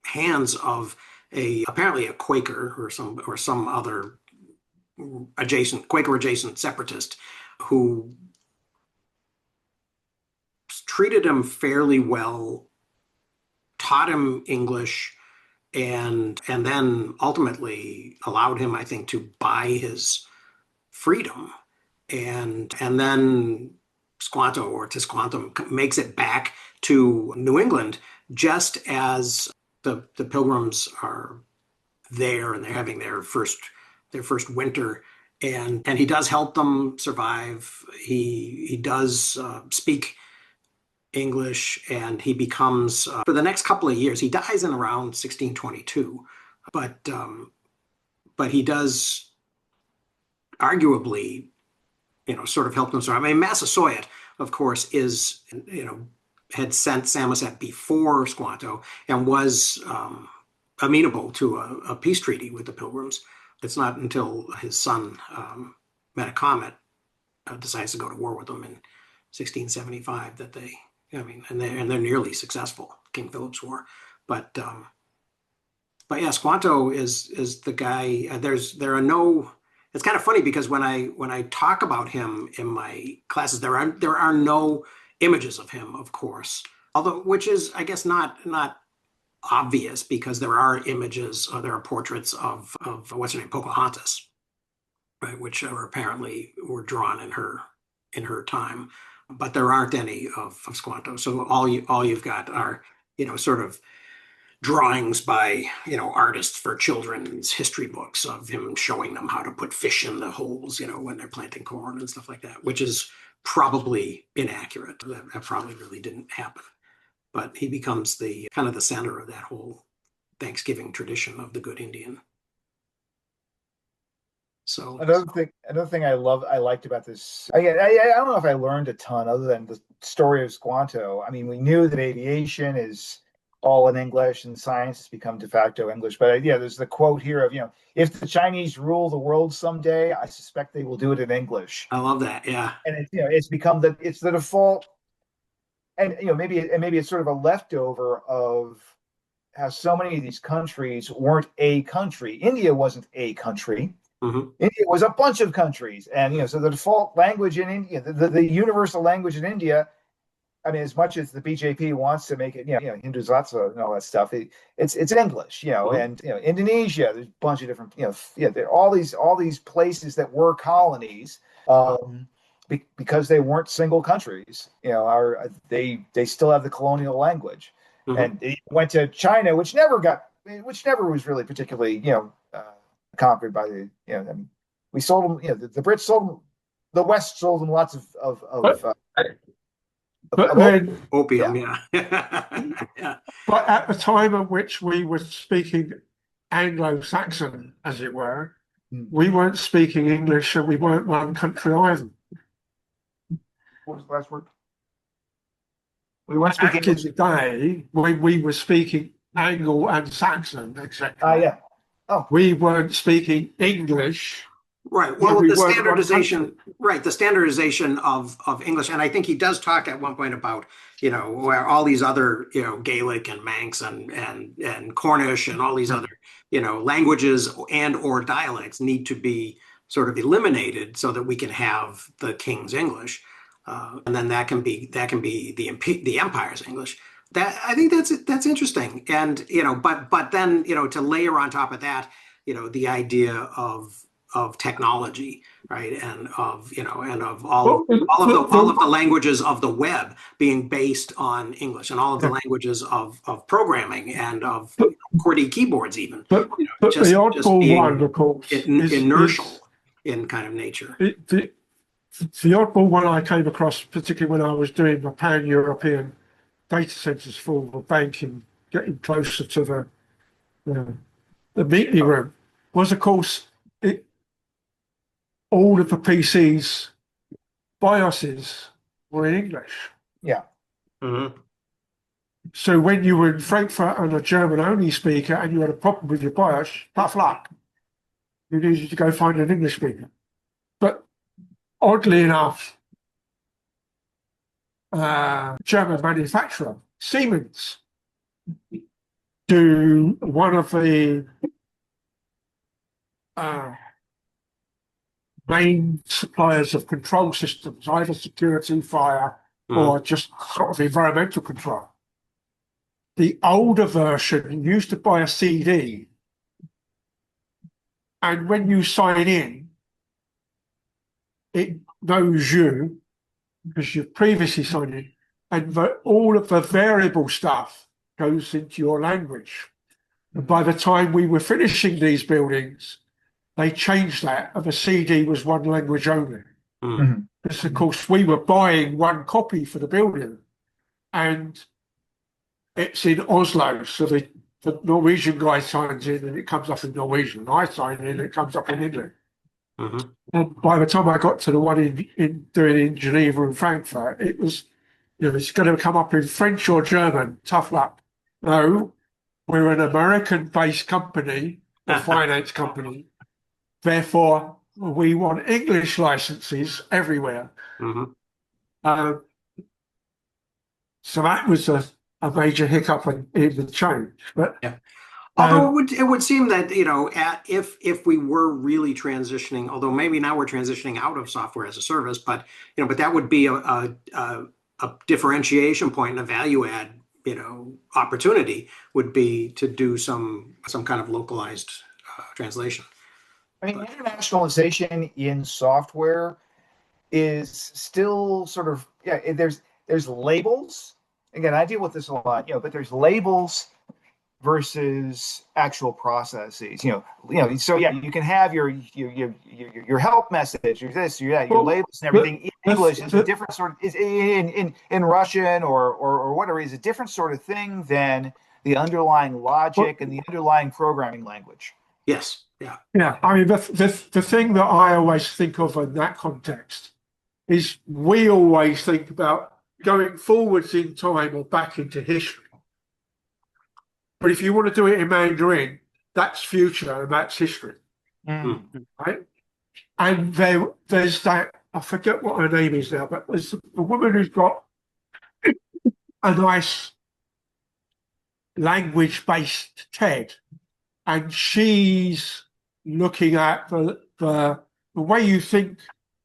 hands of apparently a Quaker or some other Quaker adjacent separatist who treated him fairly well, taught him English, and then ultimately allowed him, I think, to buy his freedom. And then Squanto or Tisquantum makes it back to New England just as the Pilgrims are there and they're having their first winter, and he does help them survive. He does speak English, and he becomes for the next couple of years. He dies in around 1622, but he does arguably sort of help them survive. I mean, Massasoit, of course, is had sent Samoset before Squanto and was amenable to a peace treaty with the Pilgrims. It's not until his son Metacomet decides to go to war with them in 1675 that they're nearly successful, King Philip's War. But yeah, Squanto is the guy. It's kind of funny because when I talk about him in my classes, there are no images of him, of course. Although, which is, I guess, not obvious because there are images, there are portraits of what's her name, Pocahontas, right, which apparently were drawn in her time, but there aren't any of Squanto. So all you've got are, sort of drawings by, artists for children's history books of him showing them how to put fish in the holes, when they're planting corn and stuff like that, which is probably inaccurate. That probably really didn't happen. But he becomes the kind of the center of that whole Thanksgiving tradition of the good Indian. So
another thing I liked about this, I don't know if I learned a ton other than the story of Squanto. I mean, we knew that aviation is all in English and science has become de facto English. But there's the quote here of, if the Chinese rule the world someday, I suspect they will do it in English.
I love that. Yeah.
And it's become the default. And maybe it's sort of a leftover of how so many of these countries weren't a country. India wasn't a country.
Mm-hmm.
India was a bunch of countries, and so the default language in India, the universal language in India. I mean, as much as the BJP wants to make it, Hindu Zatsa and all that stuff, it's English,
Mm-hmm.
and Indonesia. There's a bunch of different, there are all these places that were colonies. Because they weren't single countries, they still have the colonial language,
mm-hmm.
and it went to China, which never was really particularly, conquered by the, I mean, we sold them, the Brits sold them, the West sold them lots of
opium,
yeah.
Yeah.
But at the time at which we were speaking Anglo-Saxon, as it were, we weren't speaking English, and we weren't one country either.
What was the last word?
We weren't speaking in the day when we were speaking Anglo and Saxon, etc.
Yeah. Oh,
we weren't speaking English.
Right. Well, the standardization, right? The standardization of English, and I think he does talk at one point about, where all these other, Gaelic and Manx and Cornish and all these other, languages and or dialects need to be sort of eliminated so that we can have the King's English. And then that can be the empire's English. That, I think that's interesting. And but then to layer on top of that, the idea of technology, right, and of all of the languages of the web being based on English, and all of the languages of programming and of QWERTY keyboards even.
But the oddball one, of course,
inertial in kind of nature.
The oddball one I came across, particularly when I was doing the pan-European data centers for the banking, getting closer to the meeting room, was, of course, all of the PCs BIOSes were in English.
Yeah.
Mm-hmm.
So when you were in Frankfurt and a German-only speaker and you had a problem with your BIOS, tough luck. You needed to go find an English speaker. But oddly enough, German manufacturer, Siemens, do one of the main suppliers of control systems, either security, fire, or just sort of environmental control. The older version used to buy a CD, and when you sign in, it knows you because you've previously signed in, and all of the variable stuff goes into your language. And by the time we were finishing these buildings, they changed that, and the CD was one language only.
Mm-hmm.
Because, of course, we were buying one copy for the building, and it's in Oslo. So the Norwegian guy signs in, and it comes up in Norwegian. I sign in, and it comes up in English.
Mm-hmm.
And by the time I got to the one in Geneva and Frankfurt, it was, it's going to come up in French or German. Tough luck. No, we're an American-based company, a finance company. Therefore, we want English licenses everywhere.
Mm-hmm.
So that was a major hiccup in the change. But
yeah. Although it would seem that if we were really transitioning, although maybe now we're transitioning out of software as a service, but that would be a differentiation point and a value add opportunity would be to do some kind of localized translation.
I mean, internationalization in software is still sort of, yeah, there's labels. Again, I deal with this a lot, but there's labels versus actual processes. So yeah, you can have your help message, your this, your that, your labels and everything in English is a different sort of, is in Russian or whatever, is a different sort of thing than the underlying logic and the underlying programming language.
Yes. Yeah.
Yeah. I mean, the thing that I always think of in that context is we always think about going forwards in time or back into history. But if you want to do it in Mandarin, that's future and that's history. Right? And there's that, I forget what her name is now, but there's a woman who's got a nice language-based TED, and she's looking at the way you think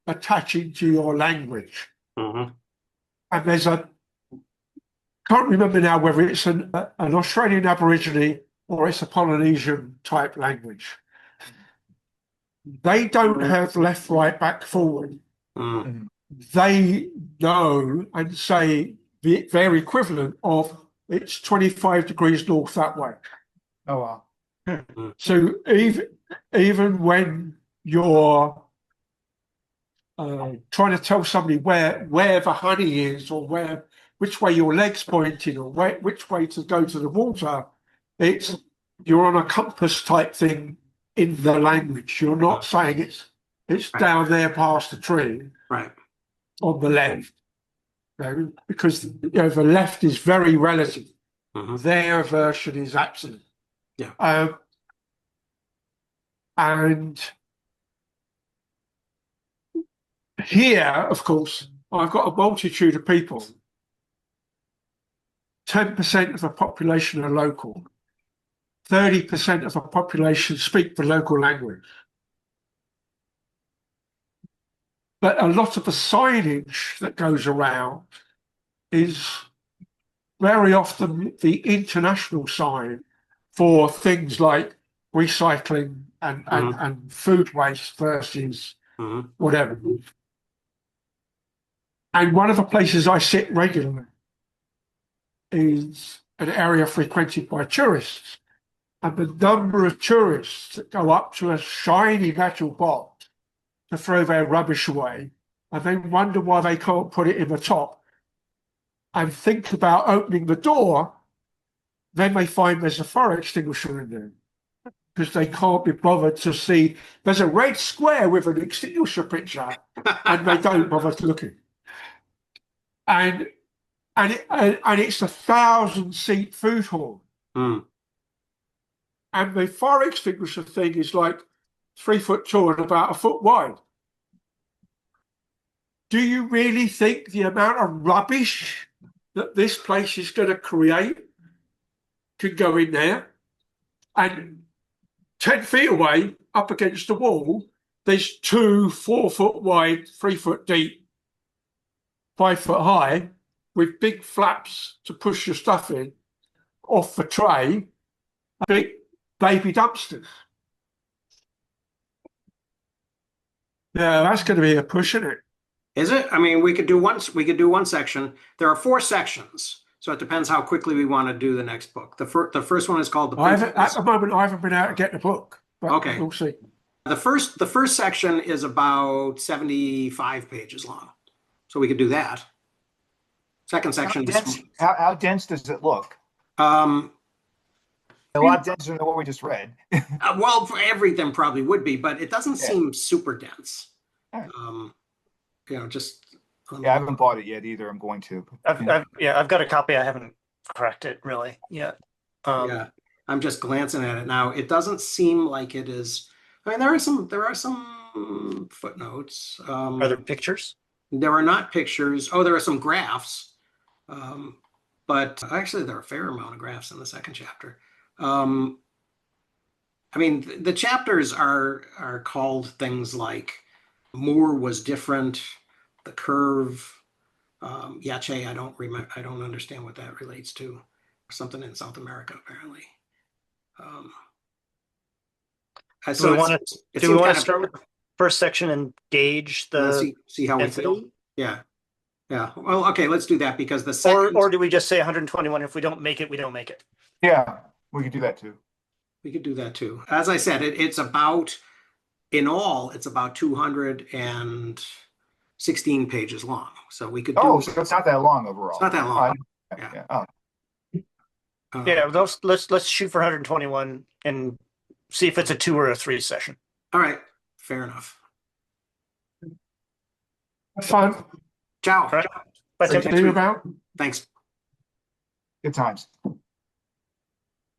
attaching to your language.
Mm-hmm.
And there's can't remember now whether it's an Australian Aborigine or it's a Polynesian type language. They don't have left, right, back, forward.
Mm-hmm.
They know and say their equivalent of it's 25 degrees north that way.
Oh, wow.
So even when you're trying to tell somebody where the honey is or which way your leg's pointing or which way to go to the water, you're on a compass type thing in the language. You're not saying it's down there past the tree,
right,
on the left, because the left is very relative.
Mm-hmm.
Their version is absolute.
Yeah.
And here, of course, I've got a multitude of people. 10% of the population are local. 30% of the population speak the local language. But a lot of the signage that goes around is very often the international sign for things like recycling and food waste versus whatever. And one of the places I sit regularly is an area frequented by tourists. And the number of tourists that go up to a shiny metal box to throw their rubbish away and then wonder why they can't put it in the top and think about opening the door, then they find there's a fire extinguisher in there because they can't be bothered to see there's a red square with an extinguisher picture and they don't bother to look at it. And it's a 1,000-seat food hall.
Mm.
And the fire extinguisher thing is like 3 foot tall and about 1 foot wide. Do you really think the amount of rubbish that this place is going to create could go in there? And 10 feet away, up against the wall, there's 2 4 foot wide, 3 foot deep, 5 foot high, with big flaps to push your stuff in off the tray, big baby dumpsters. Yeah, that's going to be a push, isn't it?
Is it? I mean, we could do one section. There are 4 sections, so it depends how quickly we want to do the next book. The first one is called
at the moment, I haven't been able to get the book. But
okay,
we'll see.
The first section is about 75 pages long, so we could do that. Second section.
How dense does it look? A lot denser than what we just read.
Well, for everything probably would be, but it doesn't seem super dense.
Right.
I
haven't bought it yet either. I'm going to.
I've got a copy. I haven't cracked it really yet.
I'm just glancing at it now. It doesn't seem like it is. I mean, there are some footnotes.
Are there pictures?
There are not pictures. Oh, there are some graphs. But actually, there are a fair amount of graphs in the second chapter. I mean, the chapters are called things like Moore was different, the curve, Yache. I don't understand what that relates to. something in South America, apparently.
Do we want to start with the first section and gauge the
see how we feel? Yeah. Yeah. Well, okay, let's do that because the second,
or do we just say 121? If we don't make it, we don't make it.
Yeah, we could do that too.
We could do that too. As I said, it's about, in all, it's about 216 pages long. So we could do.
So it's not that long overall.
It's not that long.
Let's shoot for 121 and see if it's a 2 or a 3 session.
All right. Fair enough.
Fine.
Ciao.
Right.
Thanks.
See you about.
Thanks.
Good times.